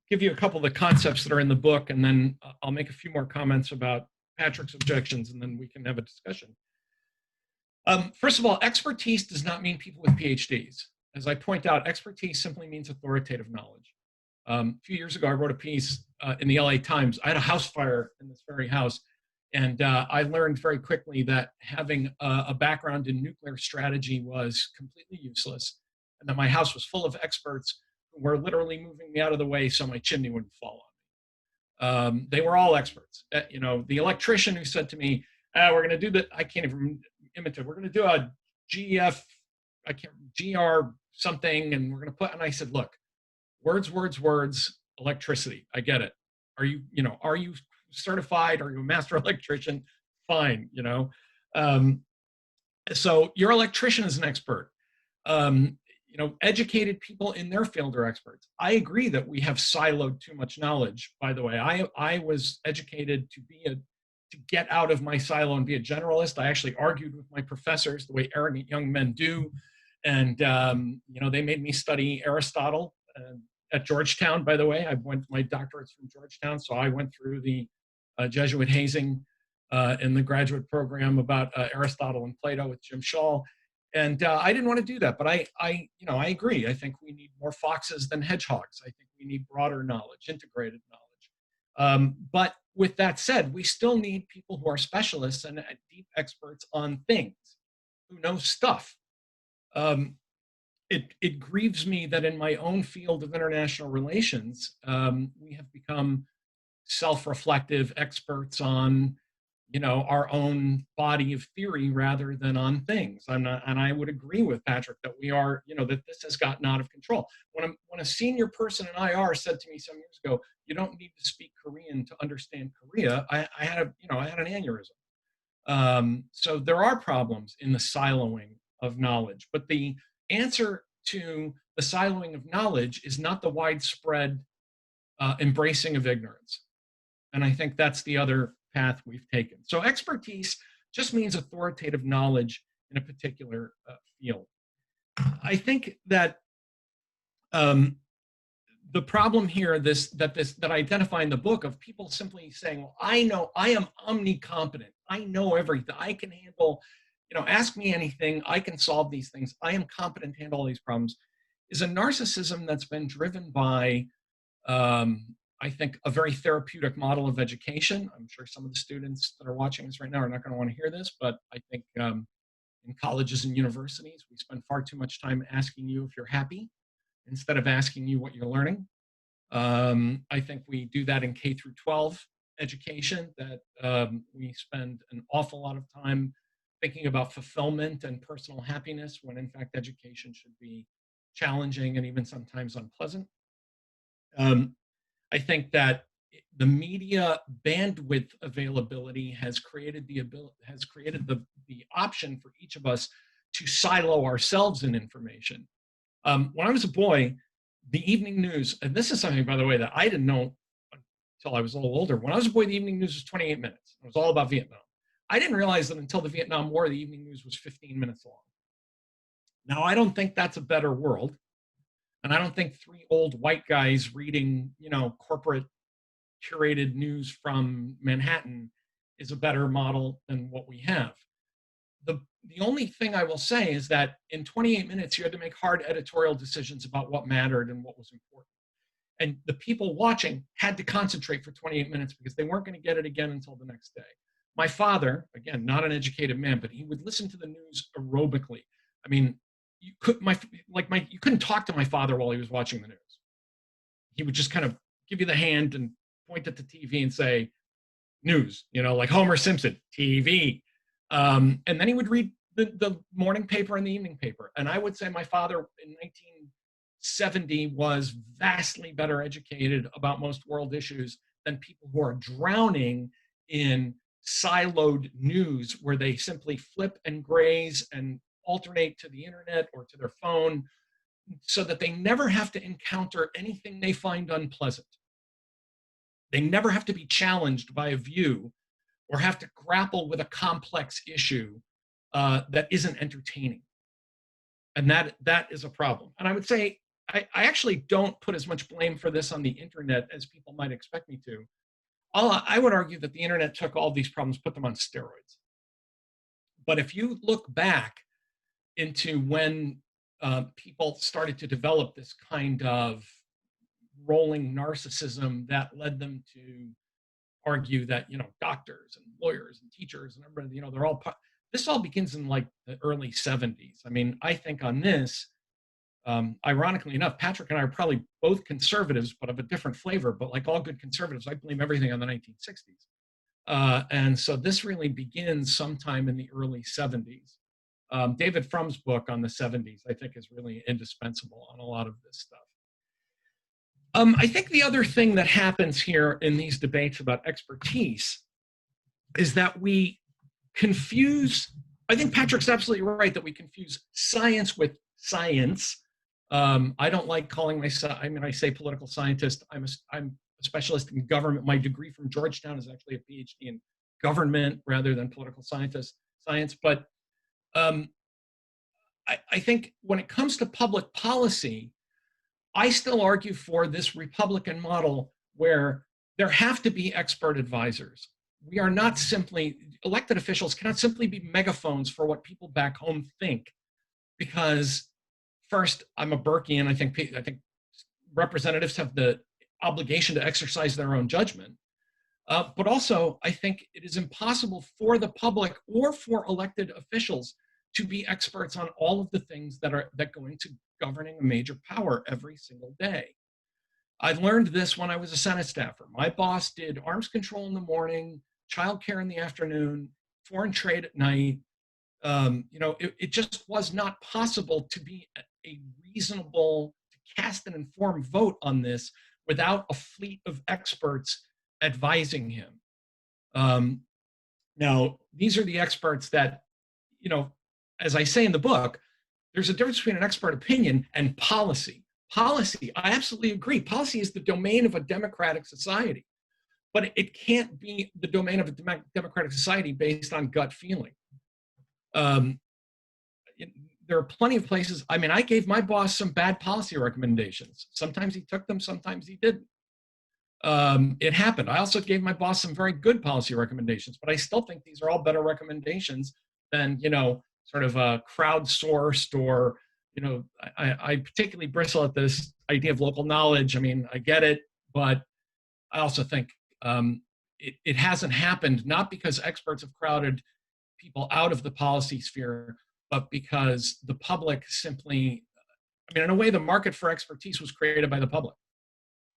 give you a couple of the concepts that are in the book, and then I'll make a few more comments about Patrick's objections, and then we can have a discussion. First of all, expertise does not mean people with PhDs. As I point out, expertise simply means authoritative knowledge. A few years ago, I wrote a piece in the LA Times. I had a house fire in this very house, and I learned very quickly that having a background in nuclear strategy was completely useless, and that my house was full of experts who were literally moving me out of the way so my chimney wouldn't fall on me. They were all experts. You know, the electrician who said to me, we're going to do that, I can't even imitate, we're going to do a GR something, and we're going to put, and I said, look, words, electricity, I get it. Are you certified? Are you a master electrician? Fine, you know. So your electrician is an expert. You know, educated people in their field are experts. I agree that we have siloed too much knowledge. By the way, I was educated to get out of my silo and be a generalist. I actually argued with my professors the way arrogant young men do, and you know, they made me study Aristotle at Georgetown. By the way, my doctorate's from Georgetown, so I went through the Jesuit hazing in the graduate program about Aristotle and Plato with Jim Shaw. And I didn't want to do that, but I agree. I think we need more foxes than hedgehogs. I think we need broader knowledge, integrated knowledge. But with that said, we still need people who are specialists and deep experts on things, who know stuff. It grieves me that in my own field of international relations, we have become self-reflective experts on, you know, our own body of theory rather than on things. And I would agree with Patrick that we are, you know, that this has gotten out of control. When a senior person in IR said to me some years ago, you don't need to speak Korean to understand Korea, I had an aneurysm. So there are problems in the siloing of knowledge, but the answer to the siloing of knowledge is not the widespread embracing of ignorance. And I think that's the other path we've taken. So expertise just means authoritative knowledge in a particular field. I think that the problem here, that I identify in the book, of people simply saying, "Well, I know, I am omnicompetent. I know everything. I can handle, ask me anything. I can solve these things. I am competent to handle all these problems," is a narcissism that's been driven by, I think, a very therapeutic model of education. I'm sure some of the students that are watching this right now are not going to want to hear this, but I think in colleges and universities, we spend far too much time asking you if you're happy instead of asking you what you're learning. I think we do that in K through 12 education, that we spend an awful lot of time thinking about fulfillment and personal happiness, when in fact education should be challenging and even sometimes unpleasant. Um, I think that the media bandwidth availability has created the option for each of us to silo ourselves in information. When I was a boy, the evening news, and this is something, by the way, that I didn't know until I was a little older. When I was a boy, the evening news was 28 minutes. It was all about Vietnam. I didn't realize that until the Vietnam War, the evening news was 15 minutes long. Now, I don't think that's a better world. And I don't think three old white guys reading, corporate curated news from Manhattan is a better model than what we have. The only thing I will say is that in 28 minutes, you had to make hard editorial decisions about what mattered and what was important. And the people watching had to concentrate for 28 minutes because they weren't going to get it again until the next day. My father, again, not an educated man, but he would listen to the news aerobically. I mean, you couldn't talk to my father while he was watching the news. He would just kind of give you the hand and point at the TV and say, "News," like Homer Simpson, TV. And then he would read the morning paper and the evening paper. And I would say my father in 1970 was vastly better educated about most world issues than people who are drowning in siloed news, where they simply flip and graze and alternate to the internet or to their phone, so that they never have to encounter anything they find unpleasant. They never have to be challenged by a view or have to grapple with a complex issue that isn't entertaining. And that is a problem. And I would say I actually don't put as much blame for this on the internet as people might expect me to. I would argue that the internet took all these problems, put them on steroids. But if you look back into when people started to develop this kind of rolling narcissism that led them to argue that doctors and lawyers and teachers and everybody, they're all this all begins in like the early 70s. I mean, I think on this, ironically enough, Patrick and I are probably both conservatives, but of a different flavor. But like all good conservatives, I blame everything on the 1960s. And so this really begins sometime in the early 70s. David Frum's book on the 70s, I think, is really indispensable on a lot of this stuff. I think the other thing that happens here in these debates about expertise is that we confuse, I think Patrick's absolutely right, that we confuse science with science. I don't like calling myself, I say political scientist. I'm a specialist in government. My degree from Georgetown is actually a PhD in government rather than political science. But I think when it comes to public policy, I still argue for this Republican model where there have to be expert advisors. We are not simply, elected officials cannot simply be megaphones for what people back home think, because first, I'm a Burkean. I think representatives have the obligation to exercise their own judgment. But also, I think it is impossible for the public or for elected officials to be experts on all of the things that go into governing a major power every single day. I learned this when I was a Senate staffer. My boss did arms control in the morning, childcare in the afternoon, foreign trade at night. It just was not possible to be a reasonable, to cast an informed vote on this without a fleet of experts advising him. Now, these are the experts that, as I say in the book, there's a difference between an expert opinion and policy. Policy, I absolutely agree. Policy is the domain of a democratic society, but it can't be the domain of a democratic society based on gut feeling. there are plenty of places. I mean, I gave my boss some bad policy recommendations. Sometimes he took them, sometimes he didn't. It happened. I also gave my boss some very good policy recommendations, but I still think these are all better recommendations than, sort of crowdsourced or, I particularly bristle at this idea of local knowledge. I mean, I get it, but I also think it hasn't happened, not because experts have crowded people out of the policy sphere, but because the public simply, I mean, in a way, the market for expertise was created by the public.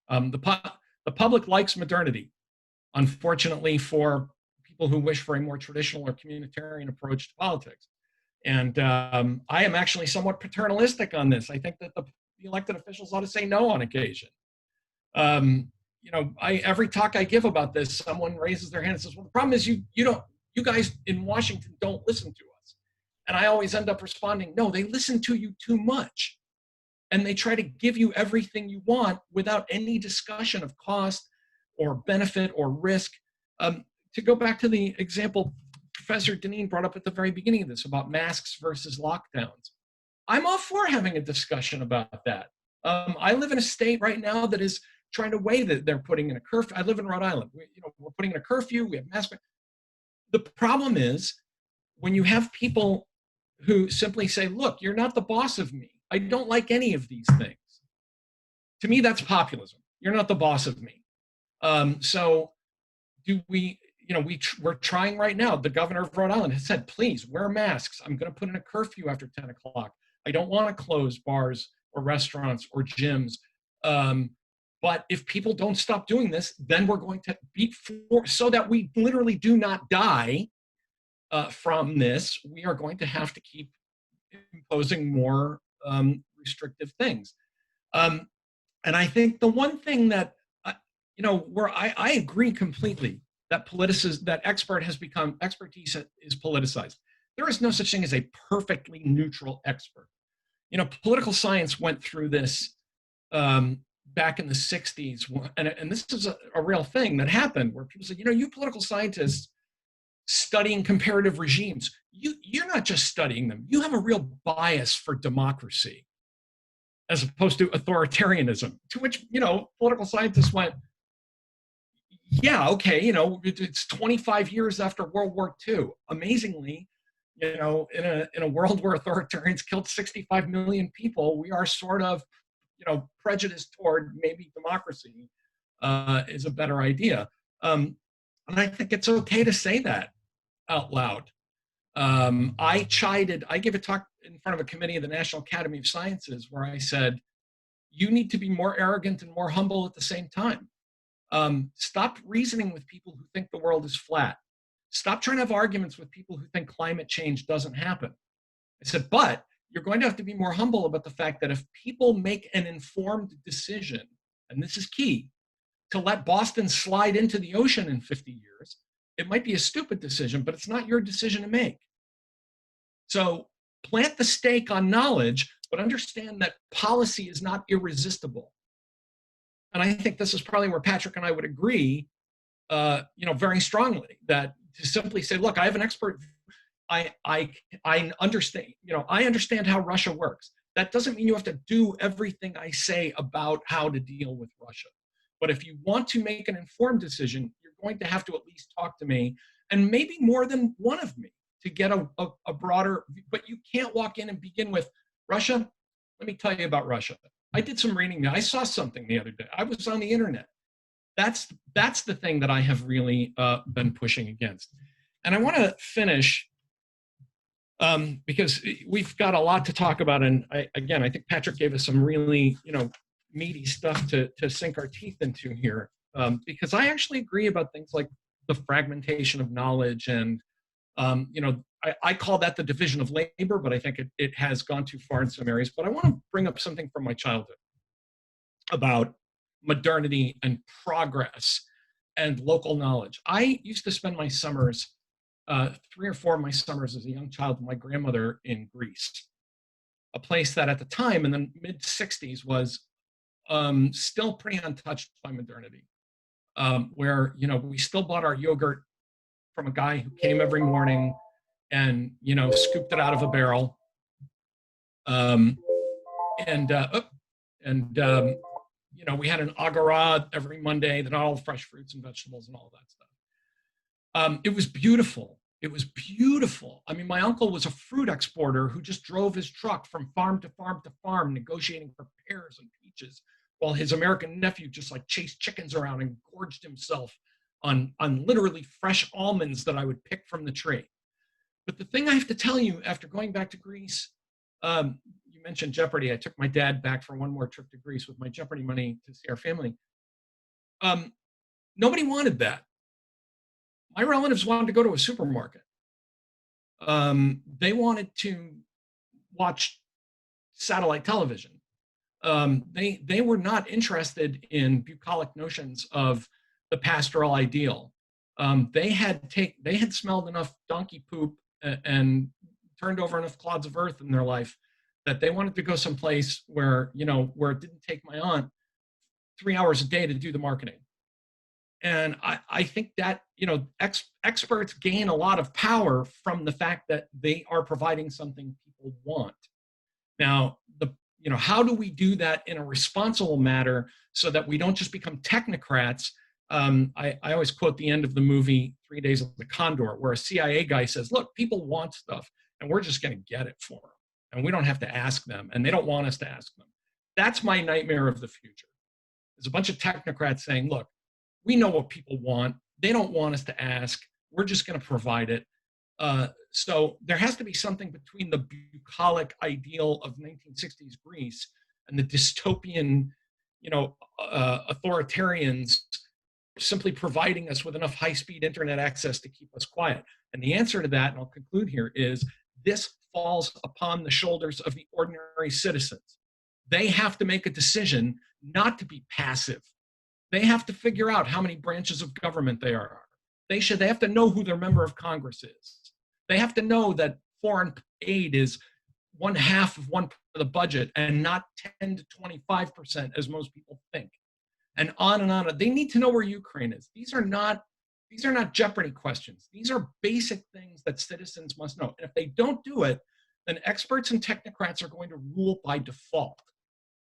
The public likes modernity. Unfortunately, for people who wish for a more traditional or communitarian approach to politics. And I am actually somewhat paternalistic on this. I think that the elected officials ought to say no on occasion. Every talk I give about this, someone raises their hand and says, "Well, the problem is you guys in Washington don't listen to us." And I always end up responding, "No, they listen to you too much. And they try to give you everything you want without any discussion of cost or benefit or risk." To go back to the example Professor Deneen brought up at the very beginning of this about masks versus lockdowns, I'm all for having a discussion about that. I live in a state right now that is trying to weigh that they're putting in a curfew. I live in Rhode Island. We're putting in a curfew. We have masks. The problem is when you have people who simply say, "Look, you're not the boss of me. I don't like any of these things." To me, that's populism. You're not the boss of me. So do we, we're trying right now. The governor of Rhode Island has said, "Please wear masks. I'm going to put in a curfew after 10 o'clock. I don't want to close bars or restaurants or gyms. But if people don't stop doing this, then we're going to be so that we literally do not die from this. We are going to have to keep imposing more restrictive things." And I think the one thing that, where I agree completely that expertise is politicized. There is no such thing as a perfectly neutral expert. Political science went through this back in the 60s. And this is a real thing that happened where people said, you political scientists studying comparative regimes, you're not just studying them. You have a real bias for democracy as opposed to authoritarianism, to which, political scientists went, yeah, okay, it's 25 years after World War II. Amazingly, in a world where authoritarians killed 65 million people, we are sort of, prejudiced toward maybe democracy is a better idea. And I think it's okay to say that out loud. I gave a talk in front of a committee of the National Academy of Sciences where I said, you need to be more arrogant and more humble at the same time. Stop reasoning with people who think the world is flat. Stop trying to have arguments with people who think climate change doesn't happen. I said, but you're going to have to be more humble about the fact that if people make an informed decision, and this is key, to let Boston slide into the ocean in 50 years, it might be a stupid decision, but it's not your decision to make. So plant the stake on knowledge, but understand that policy is not irresistible. And I think this is probably where Patrick and I would agree, very strongly, that to simply say, look, I have an expert, I understand, I understand how Russia works. That doesn't mean you have to do everything I say about how to deal with Russia. But if you want to make an informed decision, you're going to have to at least talk to me, and maybe more than one of me, to get a broader, but you can't walk in and begin with Russia. Let me tell you about Russia. I did some reading. I saw something the other day. I was on the internet. That's the thing that I have really been pushing against. And I want to finish because we've got a lot to talk about. And I think Patrick gave us some really, meaty stuff to sink our teeth into here. Because I actually agree about things like the fragmentation of knowledge and, I call that the division of labor, but I think it has gone too far in some areas. But I want to bring up something from my childhood about modernity and progress and local knowledge. I used to spend my summers, 3 or 4 of my summers as a young child with my grandmother in Greece, a place that at the time in the mid 60s was still pretty untouched by modernity, where, we still bought our yogurt from a guy who came every morning and, scooped it out of a barrel. Um, and you know, we had an agora every Monday that had all fresh fruits and vegetables and all that stuff. It was beautiful. It was beautiful. I mean, my uncle was a fruit exporter who just drove his truck from farm to farm to farm, negotiating for pears and peaches, while his American nephew just like chased chickens around and gorged himself on literally fresh almonds that I would pick from the tree. But the thing I have to tell you, after going back to Greece, you mentioned Jeopardy. I took my dad back for one more trip to Greece with my Jeopardy money to see our family. Nobody wanted that. My relatives wanted to go to a supermarket. They wanted to watch satellite television. They were not interested in bucolic notions of the pastoral ideal. They had smelled enough donkey poop and turned over enough clods of earth in their life that they wanted to go someplace where, you know, where it didn't take my aunt 3 hours a day to do the marketing. And I think that, you know, experts gain a lot of power from the fact that they are providing something people want. Now, you know, how do we do that in a responsible manner so that we don't just become technocrats? I always quote the end of the movie 3 Days of the Condor, where a CIA guy says, look, people want stuff and we're just going to get it for them. And we don't have to ask them, and they don't want us to ask them. That's my nightmare of the future. There's a bunch of technocrats saying, look, we know what people want. They don't want us to ask. We're just going to provide it. So there has to be something between the bucolic ideal of 1960s Greece and the dystopian, you know, authoritarians simply providing us with enough high-speed internet access to keep us quiet. And the answer to that, and I'll conclude here, is this falls upon the shoulders of the ordinary citizens. They have to make a decision not to be passive. They have to figure out how many branches of government they are. They have to know who their member of Congress is. They have to know that foreign aid is 1/2 of 1% of the budget and not 10 to 25% as most people think. And on and on. They need to know where Ukraine is. These are not Jeopardy questions. These are basic things that citizens must know. And if they don't do it, then experts and technocrats are going to rule by default.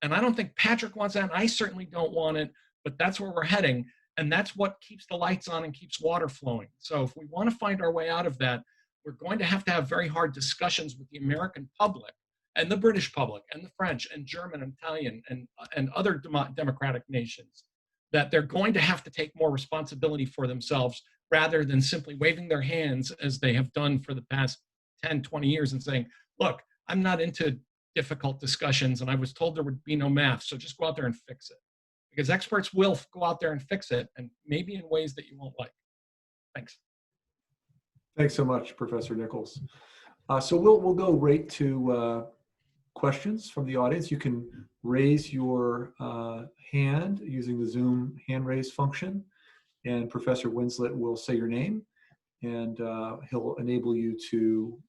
And I don't think Patrick wants that, and I certainly don't want it, but that's where we're heading. And that's what keeps the lights on and keeps water flowing. So if we want to find our way out of that, we're going to have very hard discussions with the American public and the British public and the French and German and Italian and other democratic nations, that they're going to have to take more responsibility for themselves rather than simply waving their hands as they have done for the past 10, 20 years and saying, look, I'm not into difficult discussions and I was told there would be no math, so just go out there and fix it. Because experts will go out there and fix it, and maybe in ways that you won't like. Thanks. Thanks so much, Professor Nichols. So we'll go right to questions from the audience. You can raise your hand using the Zoom hand raise function, and Professor Winslet will say your name, and he'll enable you to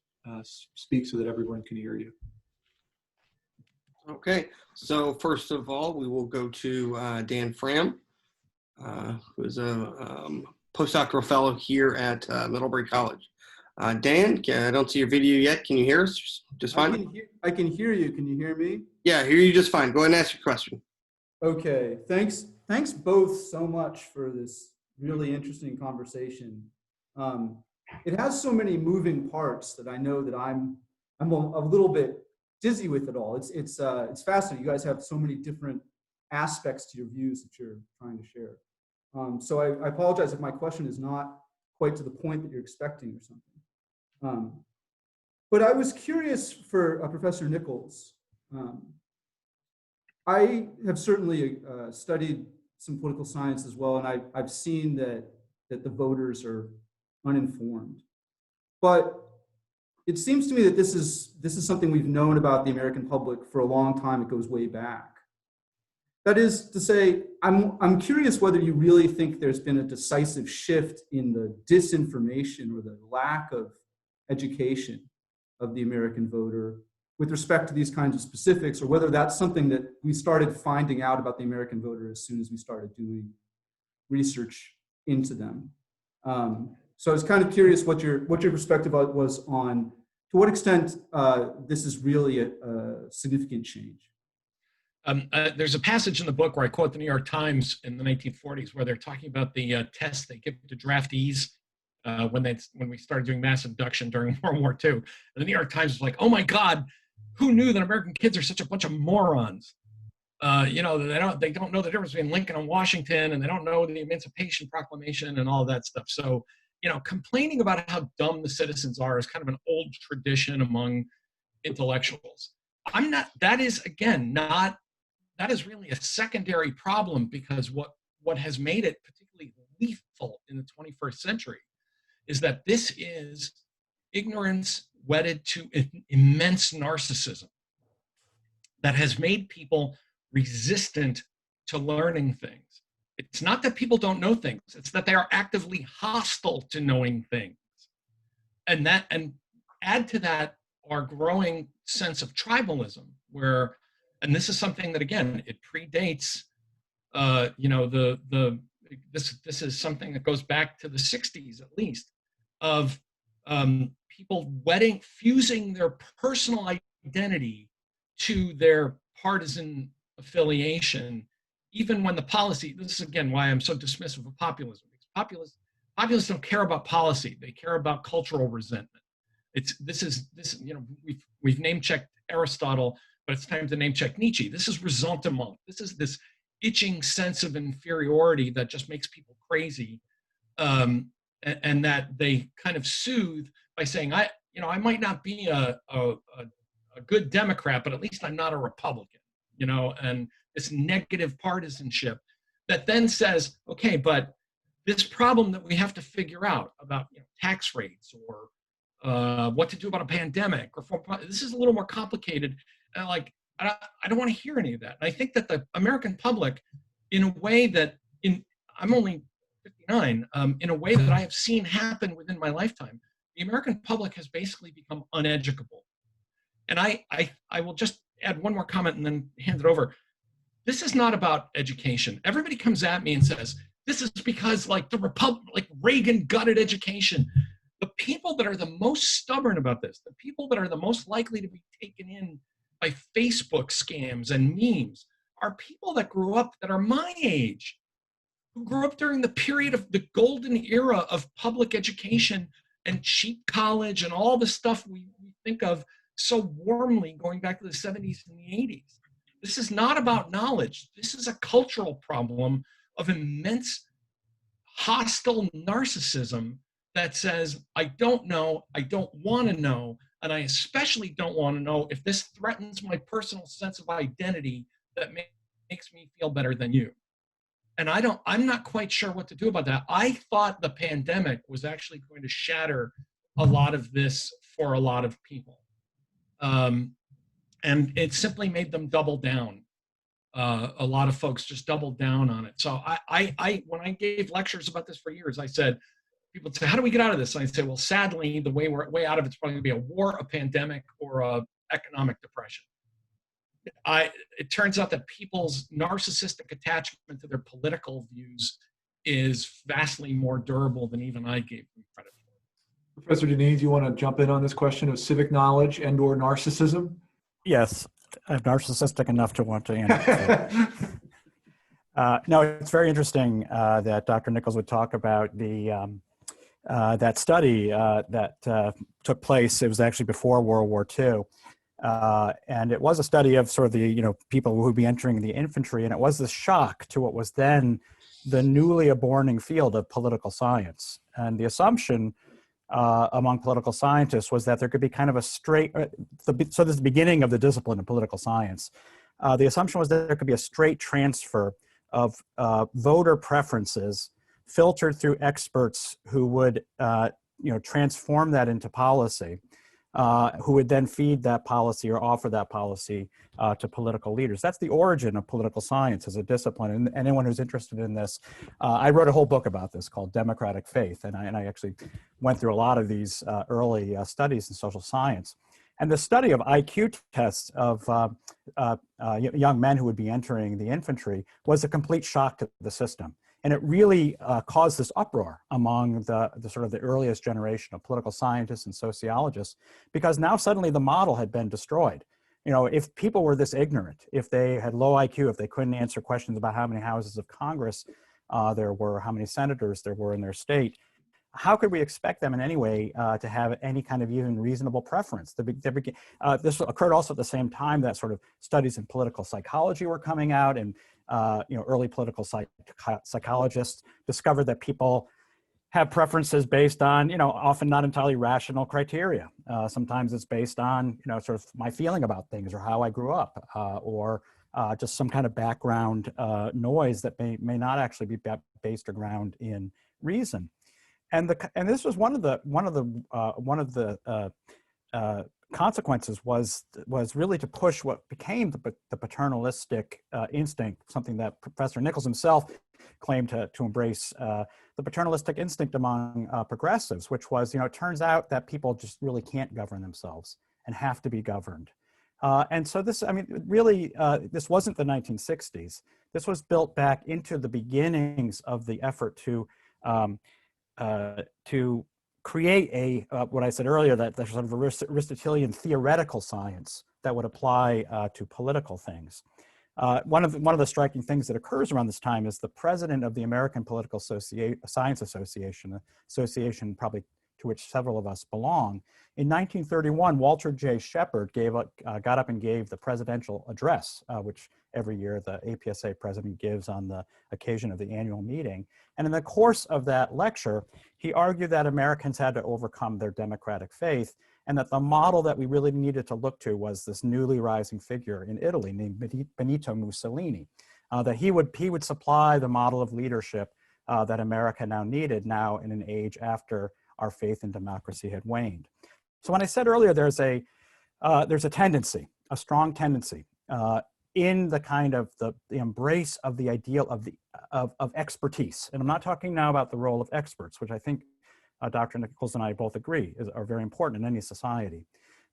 speak so that everyone can hear you. Okay, so first of all, we will go to Dan Fram, who is a postdoctoral fellow here at Middlebury College. Dan, I don't see your video yet. Can you hear us just fine? I can hear you. Can you hear me? Yeah, I hear you just fine. Go ahead and ask your question. Okay, thanks both so much for this really interesting conversation. It has so many moving parts that I know that I'm a little bit dizzy with it all. It's fascinating. You guys have so many different aspects to your views that you're trying to share. So I apologize if my question is not quite to the point that you're expecting or something. But I was curious for Professor Nichols. I have certainly studied some political science as well, and I've seen that the voters are uninformed. But it seems to me that this is something we've known about the American public for a long time. It goes way back. That is to say, I'm curious whether you really think there's been a decisive shift in the disinformation or the lack of education of the American voter with respect to these kinds of specifics, or whether that's something that we started finding out about the American voter as soon as we started doing research into them. So I was kind of curious what your perspective was on to what extent this is really a significant change? There's a passage in the book where I quote the New York Times in the 1940s where they're talking about the tests they give to draftees when we started doing mass induction during World War II. And the New York Times was like, "Oh my God, who knew that American kids are such a bunch of morons? You know, they don't know the difference between Lincoln and Washington, and they don't know the Emancipation Proclamation and all of that stuff." So, you know, complaining about how dumb the citizens are is kind of an old tradition among intellectuals. I'm not. That is again not. That is really a secondary problem, because what has made it particularly lethal in the 21st century is that this is ignorance wedded to immense narcissism that has made people resistant to learning things. It's not that people don't know things, it's that they are actively hostile to knowing things. And add to that our growing sense of tribalism, where, and this is something that again, it predates you know, this is something that goes back to the 60s at least, of people fusing their personal identity to their partisan affiliation, even when the policy, this is again why I'm so dismissive of populism. Populists don't care about policy, they care about cultural resentment. This you know, we've name checked Aristotle, but it's time to name check Nietzsche. This is ressentiment. This is this itching sense of inferiority that just makes people crazy, and that they kind of soothe by saying, I might not be a good Democrat, but at least I'm not a Republican, you know, and this negative partisanship that then says, okay, but this problem that we have to figure out about, you know, tax rates or what to do about a pandemic, this is a little more complicated. And like, I don't want to hear any of that. And I think that the American public, in a way that, I'm only 59, in a way that I have seen happen within my lifetime, the American public has basically become uneducable. And I will just add one more comment and then hand it over. This is not about education. Everybody comes at me and says, this is because like Reagan gutted education. The people that are the most stubborn about this, the people that are the most likely to be taken in by Facebook scams and memes, are people that grew up, that are my age, who grew up during the period of the golden era of public education and cheap college and all the stuff we think of so warmly going back to the 70s and the 80s. This is not about knowledge. This is a cultural problem of immense hostile narcissism that says, I don't know, I don't want to know, and I especially don't want to know if this threatens my personal sense of identity that makes me feel better than you. And I'm not quite sure what to do about that. I thought the pandemic was actually going to shatter a lot of this for a lot of people. And it simply made them double down. A lot of folks just doubled down on it. So when I gave lectures about this for years, I said, people say, how do we get out of this? And I say, well, sadly, the way we're way out of it's probably gonna be a war, a pandemic, or a economic depression. It turns out that people's narcissistic attachment to their political views is vastly more durable than even I gave them credit for. Professor Deneen, do you want to jump in on this question of civic knowledge and or narcissism? Yes, I'm narcissistic enough to want to answer. No, it's very interesting that Dr. Nichols would talk about that study that took place. It was actually before World War II. And it was a study of sort of the, people who would be entering the infantry. And it was the shock to what was then the newly aborning field of political science. And the assumption among political scientists was that there could be kind of a straight, so this is the beginning of the discipline of political science. The assumption was that there could be a straight transfer of voter preferences filtered through experts who would, transform that into policy, who would then feed that policy or offer that policy to political leaders. That's the origin of political science as a discipline. And anyone who's interested in this, I wrote a whole book about this called Democratic Faith. And I actually went through a lot of these early studies in social science. And the study of IQ tests of young men who would be entering the infantry was a complete shock to the system. And it really caused this uproar among the sort of the earliest generation of political scientists and sociologists, because now suddenly the model had been destroyed. You know, if people were this ignorant, if they had low IQ, if they couldn't answer questions about how many houses of Congress there were, how many senators there were in their state, how could we expect them in any way to have any kind of even reasonable preference? This occurred also at the same time that sort of studies in political psychology were coming out, and early political psychologists discovered that people have preferences based on, often not entirely rational criteria. Sometimes it's based on, sort of my feeling about things or how I grew up, or just some kind of background noise that may not actually be based or ground in reason. And this was one of the consequences was really to push what became the paternalistic instinct, something that Professor Nichols himself claimed to embrace, the paternalistic instinct among progressives, which was, it turns out that people just really can't govern themselves and have to be governed. And so this, really, this wasn't the 1960s. This was built back into the beginnings of the effort to create what I said earlier, that sort of Aristotelian theoretical science that would apply to political things. One of the striking things that occurs around this time is the president of the American Political Science Association, probably to which several of us belong. In 1931, Walter J. Shepard got up and gave the presidential address, which every year the APSA president gives on the occasion of the annual meeting. And in the course of that lecture, he argued that Americans had to overcome their democratic faith, and that the model that we really needed to look to was this newly rising figure in Italy named Benito Mussolini, that he would supply the model of leadership that America now needed, now in an age after our faith in democracy had waned. So when I said earlier, there's a tendency, a strong tendency, in the kind of the embrace of the ideal of expertise. And I'm not talking now about the role of experts, which I think Dr. Nichols and I both agree are very important in any society.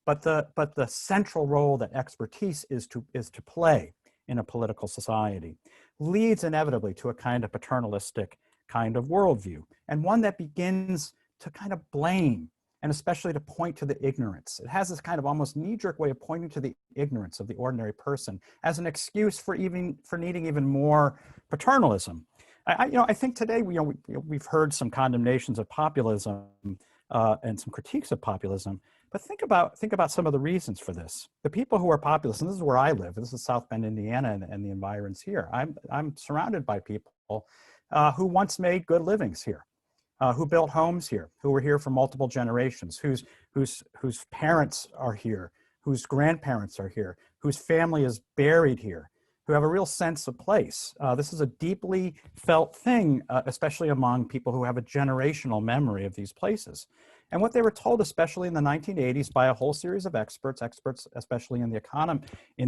But the central role that expertise is to play in a political society leads inevitably to a kind of paternalistic kind of worldview, and one that begins to kind of blame, and especially to point to the ignorance. It has this kind of almost knee-jerk way of pointing to the ignorance of the ordinary person as an excuse for needing even more paternalism. I think today we've heard some condemnations of populism and some critiques of populism, but think about some of the reasons for this. The people who are populist, and this is where I live. This is South Bend, Indiana, and the environs here. I'm surrounded by people who once made good livings here. Who built homes here, who were here for multiple generations, whose parents are here, whose grandparents are here, whose family is buried here, who have a real sense of place. This is a deeply felt thing, especially among people who have a generational memory of these places. And what they were told, especially in the 1980s by a whole series of experts especially in the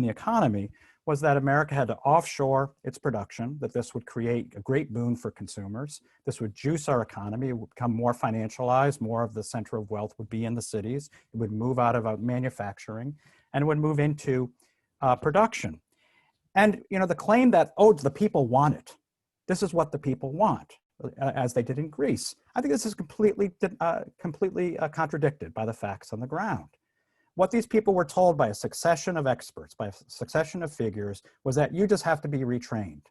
economy, was that America had to offshore its production, that this would create a great boon for consumers. This would juice our economy, it would become more financialized, more of the center of wealth would be in the cities. It would move out of manufacturing, and it would move into production. And the claim that, the people want it. This is what the people want, as they did in Greece. I think this is completely contradicted by the facts on the ground. What these people were told by a succession of experts, by a succession of figures, was that you just have to be retrained.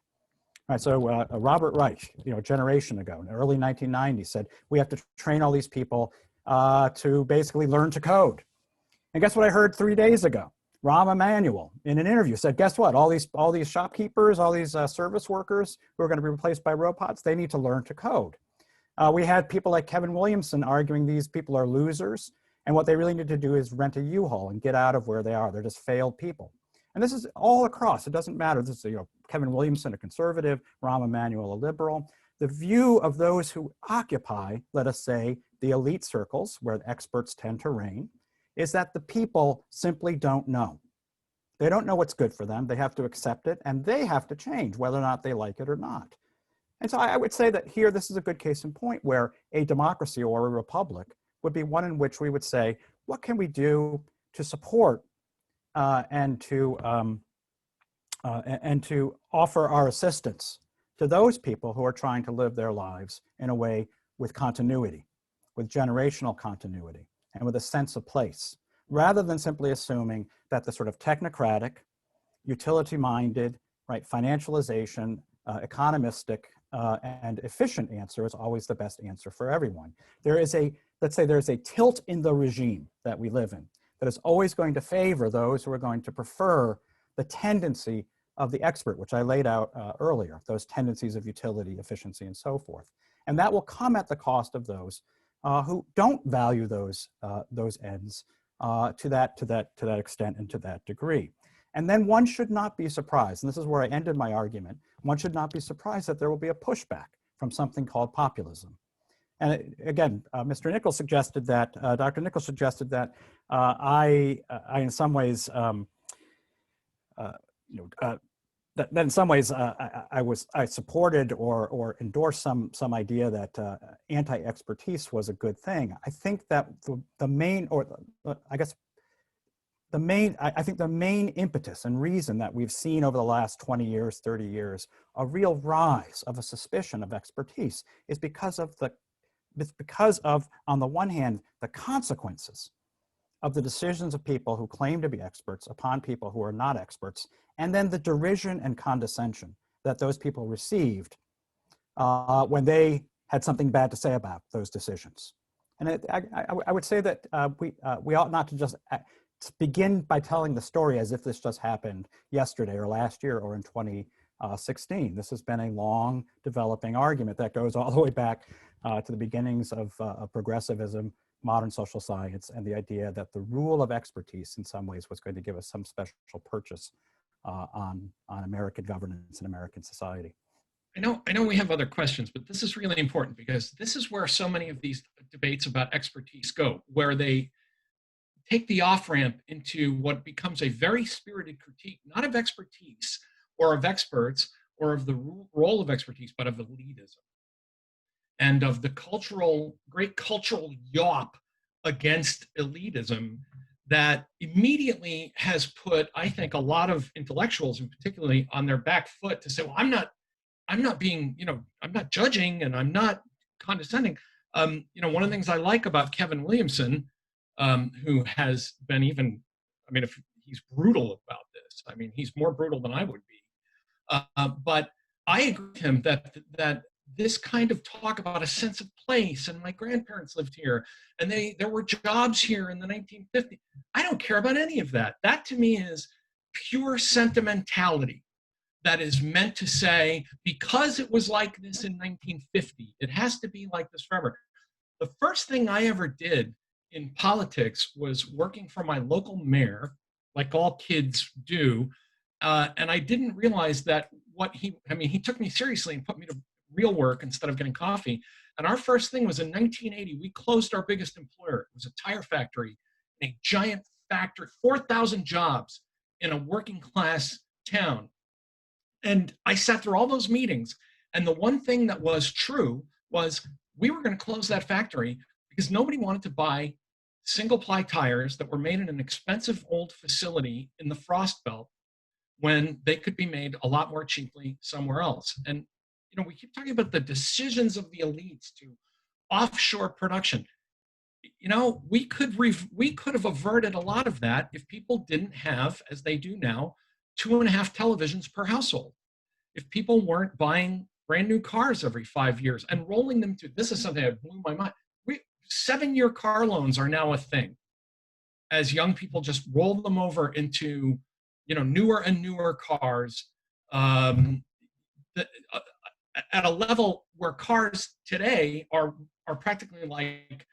All right, so Robert Reich, a generation ago, in the early 1990s, said we have to train all these people to basically learn to code. And guess what I heard 3 days ago? Rahm Emanuel, in an interview, said, guess what? All these shopkeepers, all these service workers who are going to be replaced by robots, they need to learn to code. We had people like Kevin Williamson arguing these people are losers, and what they really need to do is rent a U-Haul and get out of where they are. They're just failed people. And this is all across. It doesn't matter. This is Kevin Williamson, a conservative, Rahm Emanuel, a liberal. The view of those who occupy, let us say, the elite circles where the experts tend to reign, is that the people simply don't know. They don't know what's good for them. They have to accept it, and they have to change whether or not they like it or not. And so I would say that here, this is a good case in point where a democracy or a republic would be one in which we would say, what can we do to support and to offer our assistance to those people who are trying to live their lives in a way with continuity, with generational continuity, and with a sense of place, rather than simply assuming that the sort of technocratic, utility-minded, right, financialization, economistic, and efficient answer is always the best answer for everyone. There is a, let's say there's a tilt in the regime that we live in that is always going to favor those who are going to prefer the tendency of the expert, which I laid out earlier, those tendencies of utility, efficiency, and so forth. And that will come at the cost of those who don't value those ends to that extent and to that degree. And then one should not be surprised, and this is where I ended my argument, one should not be surprised that there will be a pushback from something called populism. And again, Mr. Nichols suggested that, Dr. Nichols suggested that I in some ways, that in some ways I supported or endorsed some idea that anti-expertise was a good thing. I think that the main, or I guess I think the main impetus and reason that we've seen over the last 20 years, 30 years, a real rise of a suspicion of expertise is because of, on the one hand, the consequences of the decisions of people who claim to be experts upon people who are not experts, and then the derision and condescension that those people received when they had something bad to say about those decisions. And I would say that we ought not to just begin by telling the story as if this just happened yesterday or last year or in 2016. This has been a long developing argument that goes all the way back to the beginnings of progressivism, modern social science, and the idea that the rule of expertise in some ways was going to give us some special purchase on American governance and American society. I know we have other questions, but this is really important because this is where so many of these debates about expertise go, where they take the off-ramp into what becomes a very spirited critique, not of expertise or of experts or of the role of expertise, but of elitism and of the great cultural yawp against elitism that immediately has put, I think, a lot of intellectuals, and particularly on their back foot to say, well, I'm not being, I'm not judging and I'm not condescending. One of the things I like about Kevin Williamson, who has been if he's brutal about this, he's more brutal than I would be. But I agree with him that this kind of talk about a sense of place, and my grandparents lived here, and there were jobs here in the 1950s. I don't care about any of that. That to me is pure sentimentality that is meant to say, because it was like this in 1950, it has to be like this forever. The first thing I ever did in politics was working for my local mayor, like all kids do, and I didn't realize that he took me seriously and put me to real work instead of getting coffee. And our first thing was in 1980, we closed our biggest employer. It was a tire factory, a giant factory, 4,000 jobs in a working class town. And I sat through all those meetings, and the one thing that was true was we were going to close that factory because nobody wanted to buy single-ply tires that were made in an expensive old facility in the Frost Belt when they could be made a lot more cheaply somewhere else. And we keep talking about the decisions of the elites to offshore production. We could have averted a lot of that if people didn't have, as they do now, 2.5 televisions per household. If people weren't buying brand new cars every 5 years and rolling them to, this is something that blew my mind. 7-year car loans are now a thing, as young people just roll them over into, newer and newer cars at a level where cars today are practically like,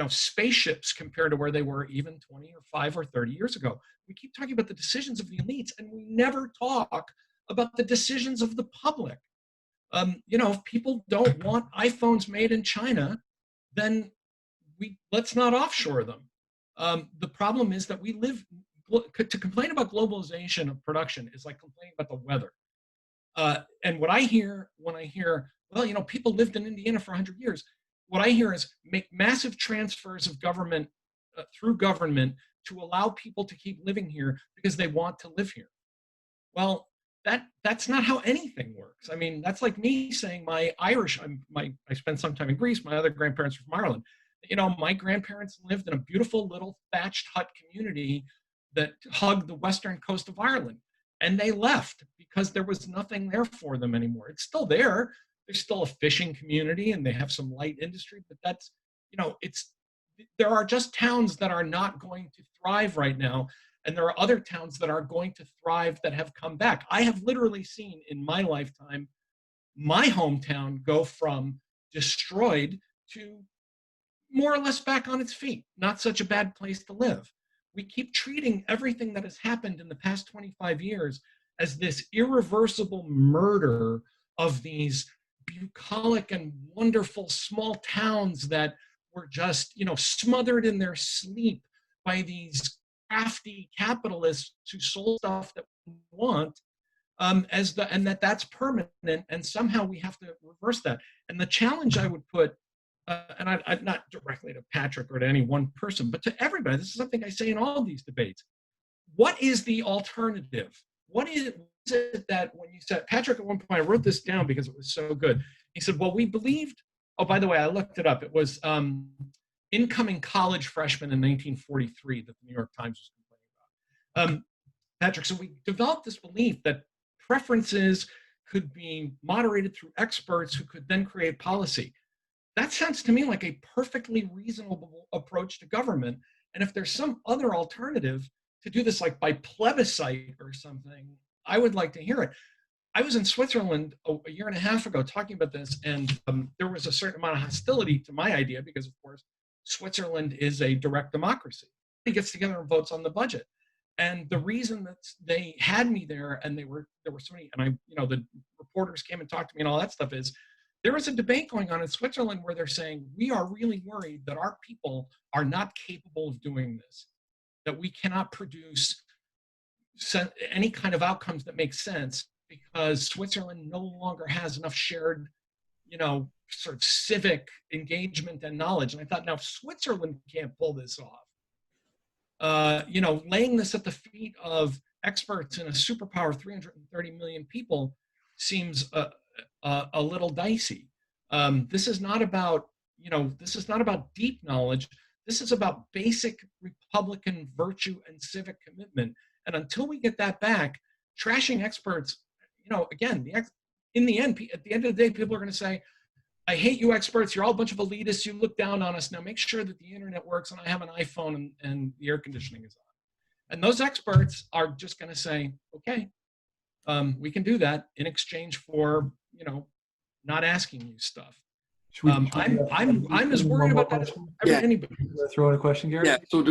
spaceships compared to where they were even 20 or 5 or 30 years ago. We keep talking about the decisions of the elites, and we never talk about the decisions of the public. If people don't want iPhones made in China, then let's not offshore them. The problem is that to complain about globalization of production is like complaining about the weather. And what I hear when I hear, well, people lived in Indiana for 100 years, what I hear is make massive transfers of government through government to allow people to keep living here because they want to live here. Well, that's not how anything works. I mean, that's like me saying I spent some time in Greece. My other grandparents are from Ireland. You know, my grandparents lived in a beautiful little thatched hut community that hugged the western coast of Ireland. And they left because there was nothing there for them anymore. It's still there. There's still a fishing community and they have some light industry, but that's, you know, there are just towns that are not going to thrive right now. And there are other towns that are going to thrive that have come back. I have literally seen in my lifetime my hometown go from destroyed to more or less back on its feet. Not such a bad place to live. We keep treating everything that has happened in the past 25 years as this irreversible murder of these bucolic and wonderful small towns that were just, you know, smothered in their sleep by these crafty capitalists who sold stuff that we want, and that's permanent, and somehow we have to reverse that. And the challenge I would put, and I not directly to Patrick or to any one person, but to everybody, this is something I say in all of these debates. What is the alternative? What is it that when you said, Patrick, at one point, I wrote this down because it was so good. He said, well, we believed, oh, by the way, I looked it up. It was incoming college freshmen in 1943 that the New York Times was complaining about. Patrick, so we developed this belief that preferences could be moderated through experts who could then create policy. That sounds to me like a perfectly reasonable approach to government. And if there's some other alternative to do this, like by plebiscite or something, I would like to hear it. I was in Switzerland a year and a half ago talking about this, and there was a certain amount of hostility to my idea because, of course, Switzerland is a direct democracy. He gets together and votes on the budget. And the reason that they had me there, and there were so many, and the reporters came and talked to me and all that stuff, is there was a debate going on in Switzerland where they're saying, we are really worried that our people are not capable of doing this, that we cannot produce any kind of outcomes that make sense because Switzerland no longer has enough shared, sort of civic engagement and knowledge. And I thought, now if Switzerland can't pull this off, laying this at the feet of experts in a superpower, 330 million people, seems a little dicey. This is not about, deep knowledge. This is about basic Republican virtue and civic commitment. And until we get that back, trashing experts, again, in the end, at the end of the day, people are going to say, I hate you experts. You're all a bunch of elitists. You look down on us. Now make sure that the internet works and I have an iPhone and the air conditioning is on. And those experts are just going to say, okay, we can do that in exchange for, not asking you stuff. I'm as worried about that as anybody. Throw in a question, Gary? Yeah, so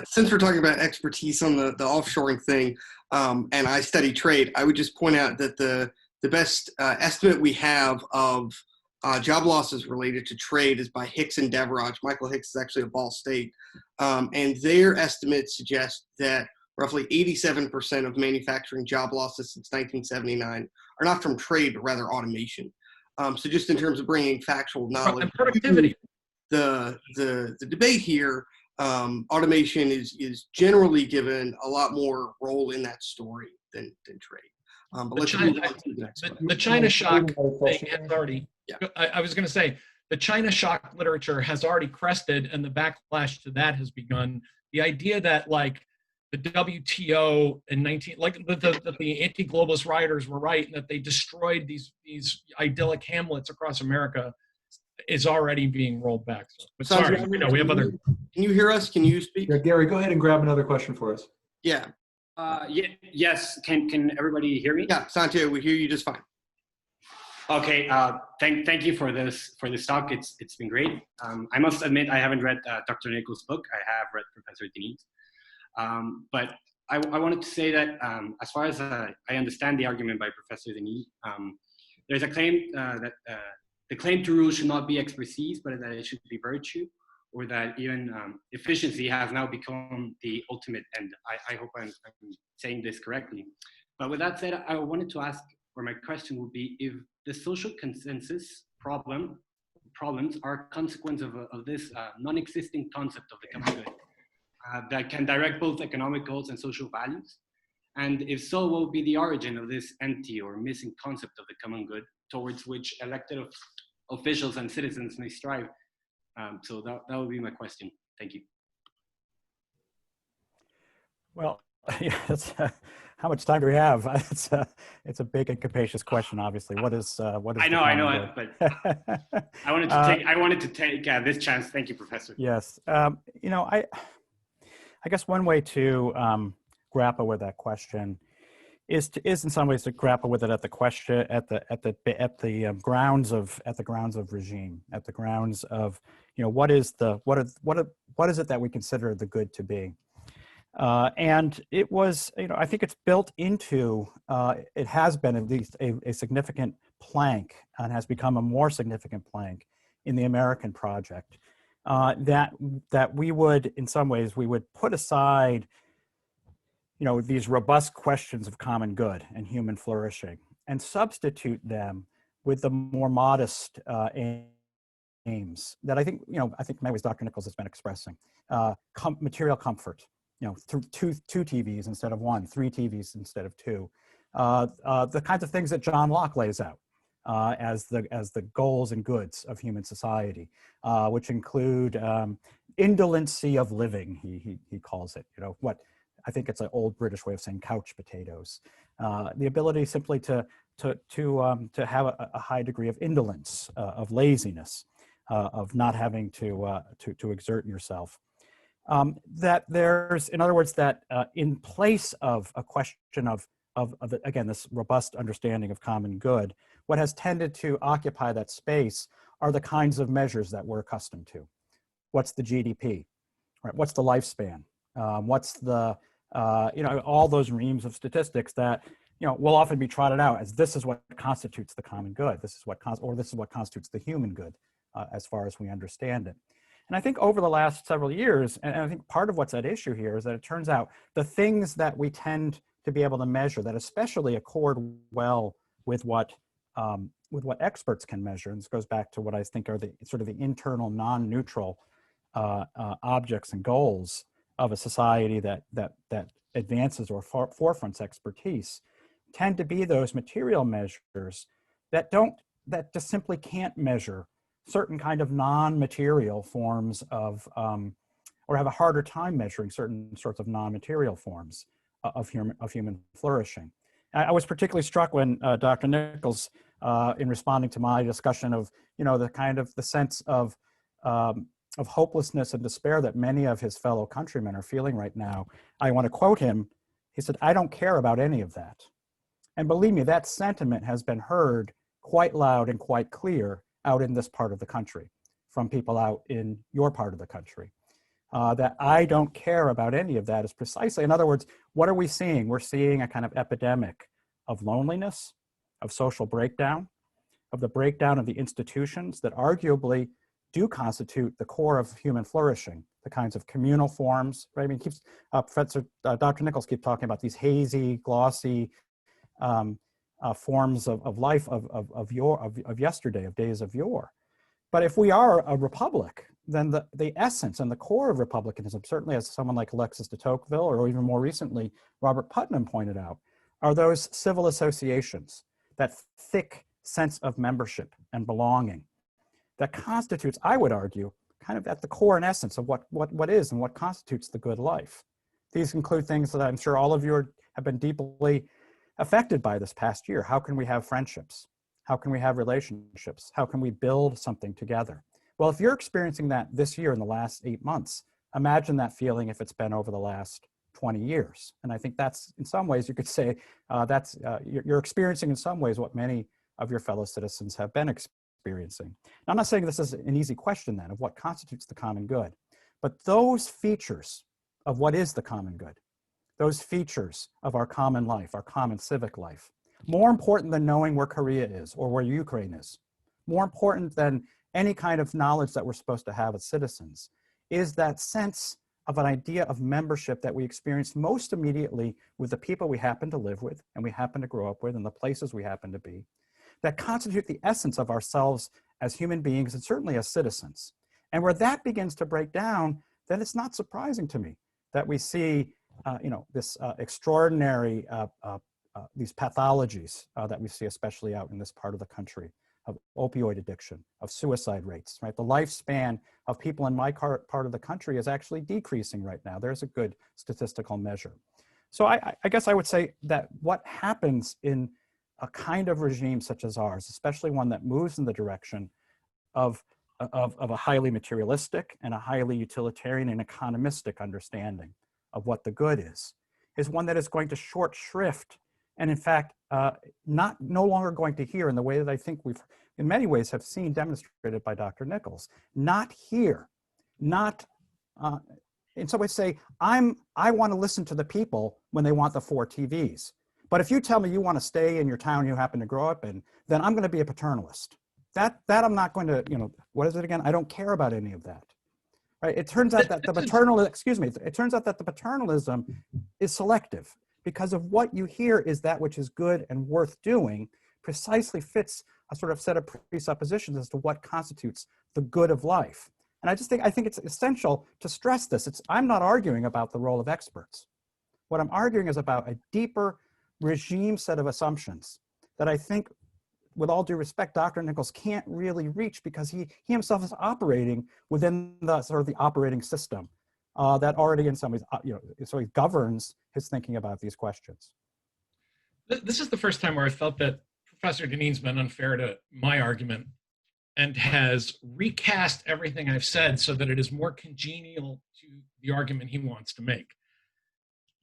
since we're talking about expertise on the offshoring thing, and I study trade, I would just point out that the best estimate we have of job losses related to trade is by Hicks and Deverage. Michael Hicks is actually of Ball State. And their estimates suggest that roughly 87% of manufacturing job losses since 1979 are not from trade, but rather automation. So just in terms of bringing factual knowledge, and productivity, the debate here, automation is generally given a lot more role in that story than trade. But let's move on to the next one. The China shock thing has already, I was going to say, the China shock literature has already crested and the backlash to that has begun. The idea that the WTO in the anti-globalist rioters were right and that they destroyed these idyllic hamlets across America is already being rolled back. But sorry, we have other. Can you hear us? Can you speak? Yeah, Gary, go ahead and grab another question for us. Yeah. Yes. Can everybody hear me? Yeah, Santiago, we hear you just fine. Okay. Thank you for this talk. It's been great. I must admit I haven't read Dr. Nichols' book. I have read Professor Deneen's. But I wanted to say that as far as I understand the argument by Professor Deneen, there's a claim that the claim to rule should not be expertise, but that it should be virtue, or that even efficiency has now become the ultimate end. I hope I'm saying this correctly. But with that said, I wanted to ask, or my question would be, if the social consensus problems are a consequence of this non-existing concept of the common good that can direct both economic goals and social values. And if so, what would be the origin of this empty or missing concept of the common good towards which elected officials and citizens may strive? So that would be my question. Thank you. Well, yeah, how much time do we have? It's a big and capacious question. Obviously, what is I the know, common but I wanted to take this chance. Thank you, Professor. Yes, you know, I guess one way to grapple with that question is in some ways to grapple with it at the question at the grounds of regime, at the grounds of, you know, what is it that we consider the good to be. And it was, you know, I think it's built into, it has been at least a significant plank, and has become a more significant plank in the American project, that we would, in some ways, we would put aside, you know, these robust questions of common good and human flourishing, and substitute them with the more modest aims that I think, you know, in many ways Dr. Nichols has been expressing. Material comfort, you know, through two TVs instead of one, 3 TVs instead of 2. The kinds of things that John Locke lays out as the goals and goods of human society, which include indolency of living, he calls it, you know, what I think it's an old British way of saying couch potatoes. The ability simply to have a high degree of indolence, of laziness, of not having to exert yourself. That there's, in other words, that in place of a question of again, this robust understanding of common good, what has tended to occupy that space are the kinds of measures that we're accustomed to. What's the GDP, right? What's the lifespan? What's the, you know, all those reams of statistics that, you know, will often be trotted out as this is what constitutes the common good. This is what constitutes the human good, as far as we understand it. And I think over the last several years, and I think part of what's at issue here is that it turns out the things that we tend to be able to measure that especially accord well with what experts can measure, and this goes back to what I think are the sort of the internal non-neutral objects and goals of a society that advances or forefronts expertise, tend to be those material measures that just simply can't measure certain kind of non-material forms of, or have a harder time measuring certain sorts of non-material forms of human flourishing. I was particularly struck when Dr. Nichols, in responding to my discussion of, you know, the sense of hopelessness and despair that many of his fellow countrymen are feeling right now. I want to quote him. He said, "I don't care about any of that." And believe me, that sentiment has been heard quite loud and quite clear out in this part of the country, from people out in your part of the country. That I don't care about any of that is precisely, in other words, what are we seeing? We're seeing a kind of epidemic of loneliness, of social breakdown, of the breakdown of the institutions that arguably do constitute the core of human flourishing, the kinds of communal forms, right? I mean, Professor Dr. Nichols keeps talking about these hazy, glossy forms of life of yesterday, of days of yore. But if we are a republic, then the essence and the core of republicanism, certainly as someone like Alexis de Tocqueville, or even more recently, Robert Putnam pointed out, are those civil associations, that thick sense of membership and belonging that constitutes, I would argue, kind of at the core and essence of what is and what constitutes the good life. These include things that I'm sure all of you have been deeply affected by this past year. How can we have friendships? How can we have relationships? How can we build something together? Well, if you're experiencing that this year in the last 8 months, imagine that feeling if it's been over the last 20 years. And I think that's, in some ways, you could say you're experiencing in some ways what many of your fellow citizens have been experiencing. Now, I'm not saying this is an easy question then of what constitutes the common good, but those features of what is the common good, those features of our common life, our common civic life, more important than knowing where Korea is or where Ukraine is, more important than any kind of knowledge that we're supposed to have as citizens, is that sense of an idea of membership that we experience most immediately with the people we happen to live with and we happen to grow up with and the places we happen to be, that constitute the essence of ourselves as human beings and certainly as citizens. And where that begins to break down, then it's not surprising to me that we see this extraordinary, these pathologies that we see, especially out in this part of the country, of opioid addiction, of suicide rates, right? The lifespan of people in my part of the country is actually decreasing right now. There's a good statistical measure. So I guess I would say that what happens in a kind of regime such as ours, especially one that moves in the direction of a highly materialistic and a highly utilitarian and economistic understanding of what the good is one that is going to short shrift and in fact no longer going to hear in the way that I think we've in many ways have seen demonstrated by Dr. Nichols, not hear, not and so I say, I want to listen to the people when they want the 4 TVs. But if you tell me you want to stay in your town you happen to grow up in, then I'm going to be a paternalist. That I'm not going to, what is it again? I don't care about any of that. Right? It turns out that the paternalism is selective because of what you hear is that which is good and worth doing precisely fits a sort of set of presuppositions as to what constitutes the good of life. And I think it's essential to stress this. I'm not arguing about the role of experts. What I'm arguing is about a deeper regime set of assumptions that I think, with all due respect, Dr. Nichols can't really reach because he himself is operating within the sort of the operating system that already in some ways, so he governs his thinking about these questions. This is the first time where I felt that Professor Deneen's been unfair to my argument and has recast everything I've said so that it is more congenial to the argument he wants to make.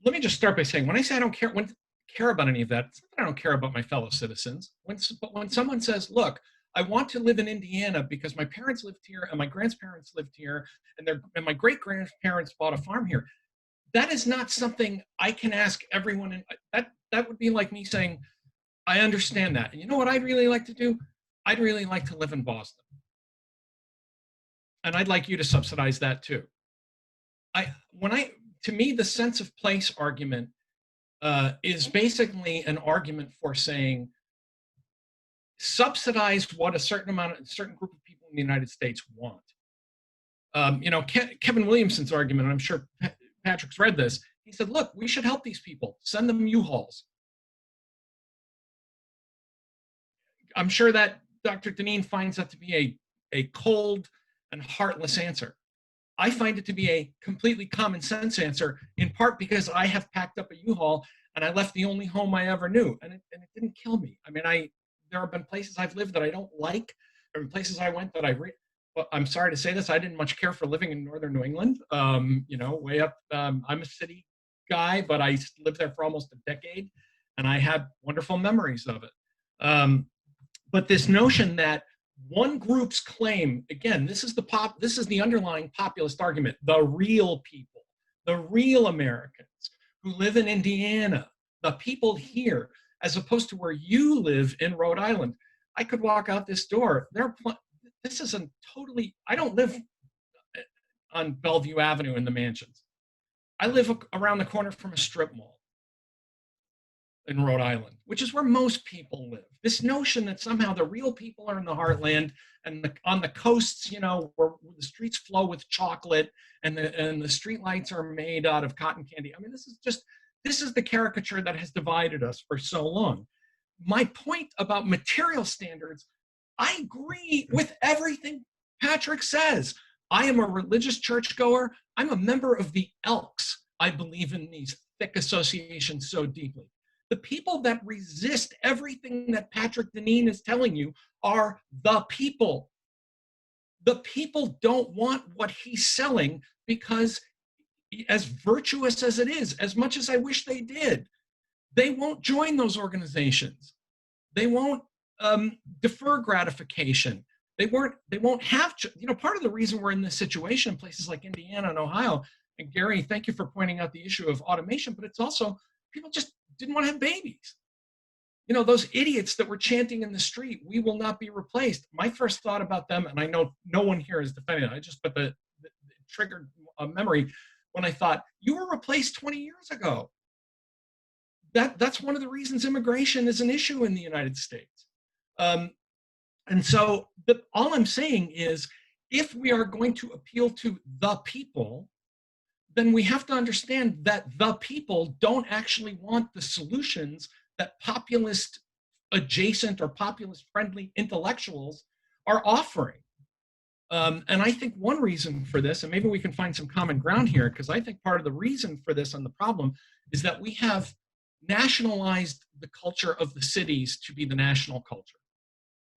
Let me just start by saying, when I say I don't care about any of that, it's not that I don't care about my fellow citizens. But when someone says, look, I want to live in Indiana because my parents lived here and my grandparents lived here and my great-grandparents bought a farm here, that is not something I can ask everyone. That would be like me saying, I understand that. And you know what I'd really like to do? I'd really like to live in Boston. And I'd like you to subsidize that too. To me, the sense of place argument is basically an argument for saying, subsidize what a certain group of people in the United States want. Kevin Williamson's argument, and I'm sure Patrick's read this, he said, look, we should help these people, send them U-Hauls. I'm sure that Dr. Deneen finds that to be a cold and heartless answer. I find it to be a completely common sense answer, in part because I have packed up a U-Haul and I left the only home I ever knew, and it didn't kill me. I mean, there have been places I've lived that I don't like. There have been places I went that well, I'm sorry to say this, I didn't much care for living in northern New England. Way up, I'm a city guy, but I lived there for almost a decade, and I had wonderful memories of it. But this notion that one group's claim, again, this is the underlying populist argument, the real people, the real Americans who live in Indiana, the people here, as opposed to where you live in Rhode Island. I could walk out this door. This isn't totally, I don't live on Bellevue Avenue in the mansions. I live around the corner from a strip mall in Rhode Island, which is where most people live. This notion that somehow the real people are in the heartland and on the coasts, where the streets flow with chocolate and the street lights are made out of cotton candy. I mean, this is the caricature that has divided us for so long. My point about material standards, I agree with everything Patrick says. I am a religious churchgoer. I'm a member of the Elks. I believe in these thick associations so deeply. The people that resist everything that Patrick Deneen is telling you are the people. The people don't want what he's selling because, as virtuous as it is, as much as I wish they did, they won't join those organizations. They won't defer gratification. They won't have, part of the reason we're in this situation in places like Indiana and Ohio, and Gary, thank you for pointing out the issue of automation, but it's also people just didn't want to have babies. Those idiots that were chanting in the street, we will not be replaced. My first thought about them, and I know no one here is defending it, but it triggered a memory when I thought, you were replaced 20 years ago. That's one of the reasons immigration is an issue in the United States. And so all I'm saying is, if we are going to appeal to the people, then we have to understand that the people don't actually want the solutions that populist adjacent or populist friendly intellectuals are offering. And I think one reason for this, and maybe we can find some common ground here, because I think part of the reason for this and the problem is that we have nationalized the culture of the cities to be the national culture,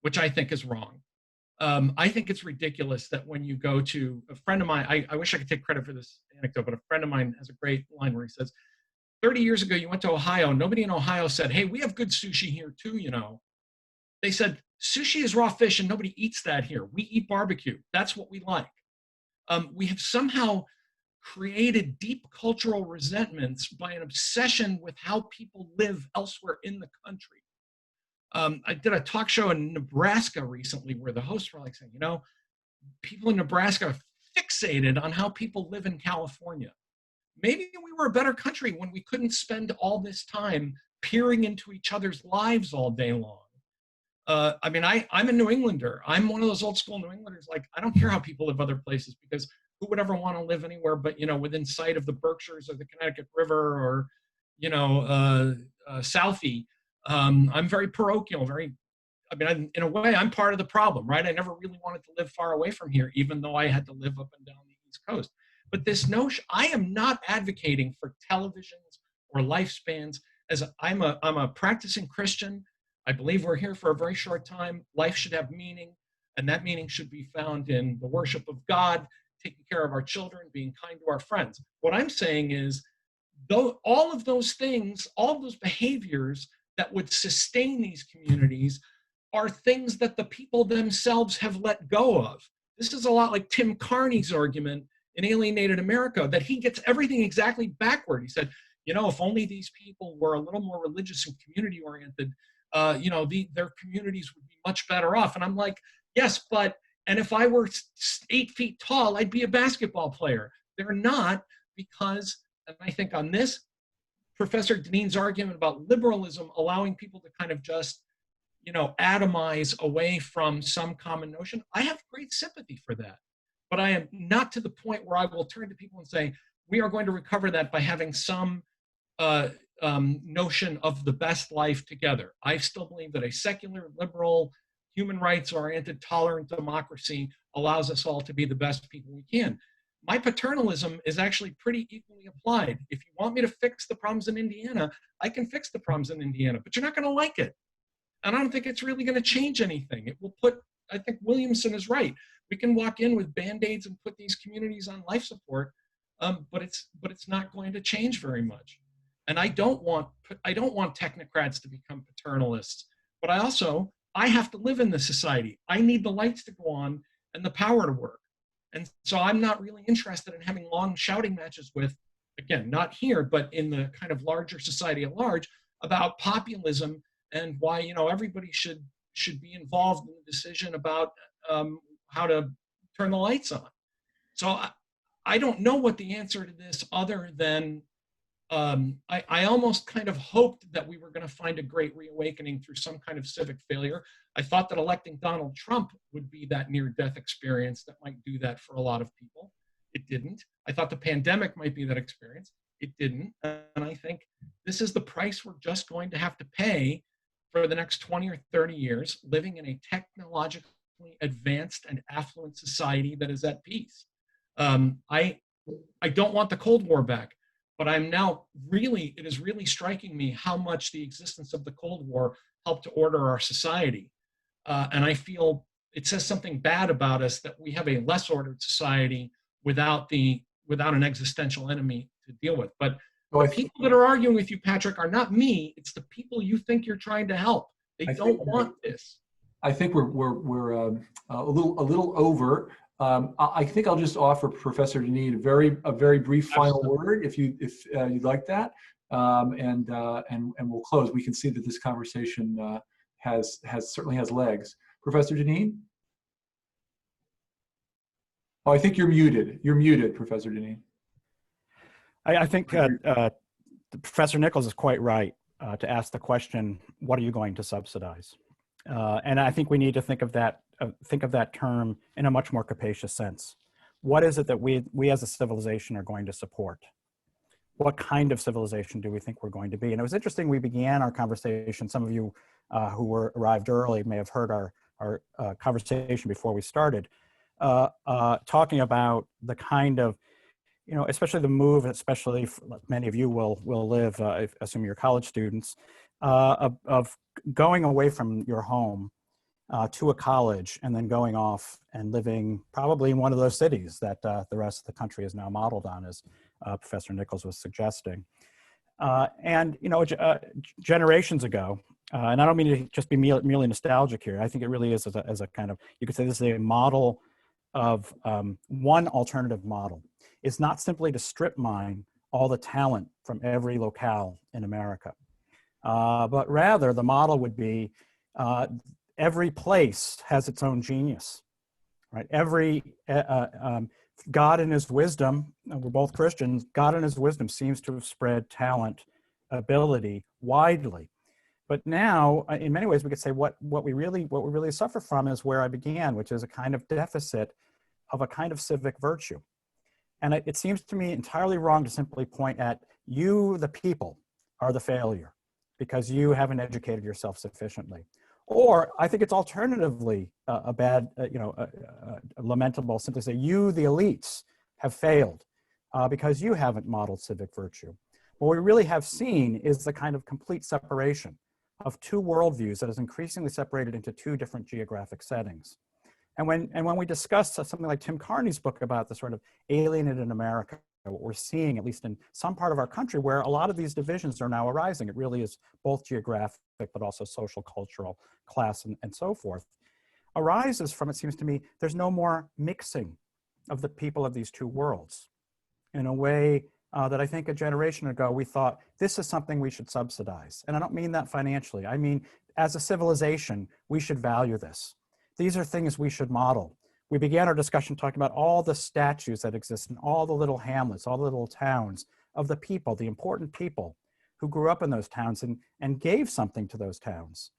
which I think is wrong. I think it's ridiculous that when you go to a friend of mine, I wish I could take credit for this anecdote, but a friend of mine has a great line where he says, 30 years ago, you went to Ohio. Nobody in Ohio said, hey, we have good sushi here too, you know. They said, sushi is raw fish and nobody eats that here. We eat barbecue. That's what we like. We have somehow created deep cultural resentments by an obsession with how people live elsewhere in the country. I did a talk show in Nebraska recently where the hosts were like saying, you know, people in Nebraska are fixated on how people live in California. Maybe we were a better country when we couldn't spend all this time peering into each other's lives all day long. I mean, I'm a New Englander. I'm one of those old school New Englanders. Like, I don't care how people live other places, because who would ever want to live anywhere but, you know, within sight of the Berkshires or the Connecticut River or, you know, Southie. I'm very parochial, in a way, I'm part of the problem, right? I never really wanted to live far away from here, even though I had to live up and down the East Coast. But this notion, I am not advocating for televisions or lifespans. As I'm a practicing Christian. I believe we're here for a very short time. Life should have meaning, and that meaning should be found in the worship of God, taking care of our children, being kind to our friends. What I'm saying is, though all of those things, all of those behaviors that would sustain these communities are things that the people themselves have let go of. This is a lot like Tim Carney's argument in Alienated America, that he gets everything exactly backward. He said, you know, if only these people were a little more religious and community oriented, you know, their communities would be much better off. And I'm like, yes, and if I were 8 feet tall, I'd be a basketball player. They're not, because, and I think on this, Professor Deneen's argument about liberalism allowing people to kind of just, you know, atomize away from some common notion, I have great sympathy for that. But I am not to the point where I will turn to people and say, we are going to recover that by having some notion of the best life together. I still believe that a secular, liberal, human rights-oriented, tolerant democracy allows us all to be the best people we can. My paternalism is actually pretty equally applied. If you want me to fix the problems in Indiana, I can fix the problems in Indiana, but you're not going to like it. And I don't think it's really going to change anything. It will put, I think Williamson is right. We can walk in with Band-Aids and put these communities on life support, but it's not going to change very much. And I don't want technocrats to become paternalists, but I have to live in this society. I need the lights to go on and the power to work. And so I'm not really interested in having long shouting matches with, again, not here, but in the kind of larger society at large, about populism and why, you know, everybody should be involved in the decision about how to turn the lights on. So I don't know what the answer to this other than I almost kind of hoped that we were going to find a great reawakening through some kind of civic failure. I thought that electing Donald Trump would be that near-death experience that might do that for a lot of people. It didn't. I thought the pandemic might be that experience. It didn't. And I think this is the price we're just going to have to pay for the next 20 or 30 years, living in a technologically advanced and affluent society that is at peace. I don't want the Cold War back. But it is really striking me how much the existence of the Cold War helped to order our society. And I feel it says something bad about us that we have a less ordered society without an existential enemy to deal with. But the people that are arguing with you, Patrick, are not me. It's the people you think you're trying to help. They don't want this. I think we're a little over. I think I'll just offer Professor Deneen a very brief final word, if you'd like that, and we'll close. We can see that this conversation certainly has legs. Professor Deneen? Oh, I think you're muted. You're muted, Professor Deneen. I think Professor Nichols is quite right to ask the question, what are you going to subsidize? And I think we need to think of that term in a much more capacious sense. what is it that we as a civilization are going to support? What kind of civilization do we think we're going to be? And it was interesting, we began our conversation, some of you who arrived early may have heard our conversation before we started, talking about the kind of, especially the move, especially many of you will live, assuming you're college students, of going away from your home to a college and then going off and living probably in one of those cities that the rest of the country is now modeled on, as Professor Nichols was suggesting. Generations ago, and I don't mean to just be merely nostalgic here, I think it really is as a kind of, you could say this is a model of one alternative model. It's not simply to strip mine all the talent from every locale in America, but rather the model would be every place has its own genius, right? God in his wisdom, we're both Christians, God in his wisdom seems to have spread talent, ability widely. But now, in many ways, we could say what we really suffer from is where I began, which is a kind of deficit of a kind of civic virtue. And it seems to me entirely wrong to simply point at you, the people, are the failure because you haven't educated yourself sufficiently. Or I think it's alternatively lamentable simply say you, the elites, have failed because you haven't modeled civic virtue. What we really have seen is the kind of complete separation of two worldviews that is increasingly separated into two different geographic settings. And when we discuss something like Tim Carney's book about the sort of alienated America, what we're seeing, at least in some part of our country, where a lot of these divisions are now arising, it really is both geographic, but also social, cultural, class, and so forth, arises from, it seems to me, there's no more mixing of the people of these two worlds in a way that I think a generation ago we thought this is something we should subsidize. And I don't mean that financially. I mean, as a civilization, we should value this. These are things we should model. We began our discussion talking about all the statues that exist in all the little hamlets, all the little towns of the people, the important people who grew up in those towns and gave something to those towns.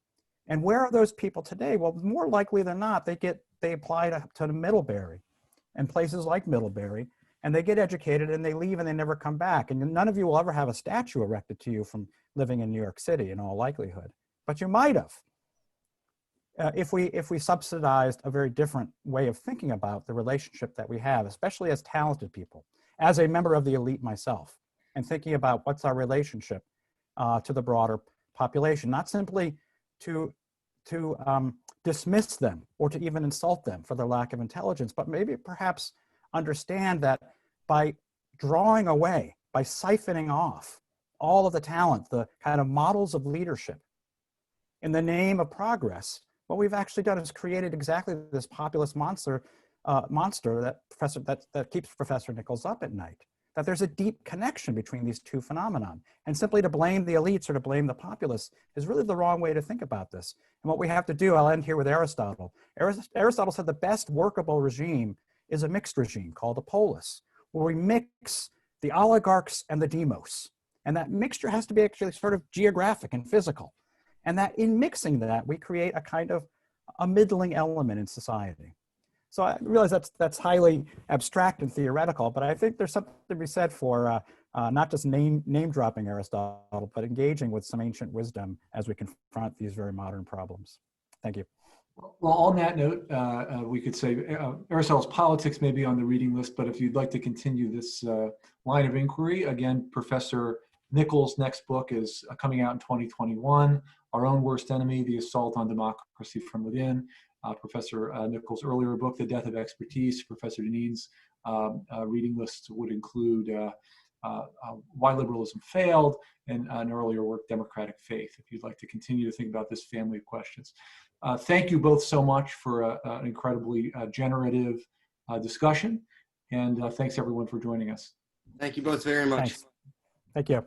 And where are those people today? Well, more likely than not, they apply to Middlebury and places like Middlebury, and they get educated and they leave and they never come back. And none of you will ever have a statue erected to you from living in New York City in all likelihood, but you might have. If we subsidized a very different way of thinking about the relationship that we have, especially as talented people, as a member of the elite myself, and thinking about what's our relationship to the broader population, not simply to dismiss them or to even insult them for their lack of intelligence, but maybe perhaps understand that by drawing away, by siphoning off all of the talent, the kind of models of leadership in the name of progress, what we've actually done is created exactly this populist monster that keeps Professor Nichols up at night. That there's a deep connection between these two phenomena. And simply to blame the elites or to blame the populace is really the wrong way to think about this. And what we have to do, I'll end here with Aristotle. Aristotle said the best workable regime is a mixed regime called a polis, where we mix the oligarchs and the demos. And that mixture has to be actually sort of geographic and physical. And that in mixing that, we create a kind of a middling element in society. So I realize that's highly abstract and theoretical, but I think there's something to be said for not just name dropping Aristotle, but engaging with some ancient wisdom as we confront these very modern problems. Thank you. Well, on that note, we could say Aristotle's Politics may be on the reading list, but if you'd like to continue this line of inquiry, again, Professor Nichols' next book is coming out in 2021, Our Own Worst Enemy, The Assault on Democracy from Within. Professor Nichols' earlier book, The Death of Expertise. Professor Deneen's reading list would include Why Liberalism Failed, and an earlier work, Democratic Faith, if you'd like to continue to think about this family of questions. Thank you both so much for an incredibly generative discussion, and thanks everyone for joining us. Thank you both very much. Thanks. Thank you.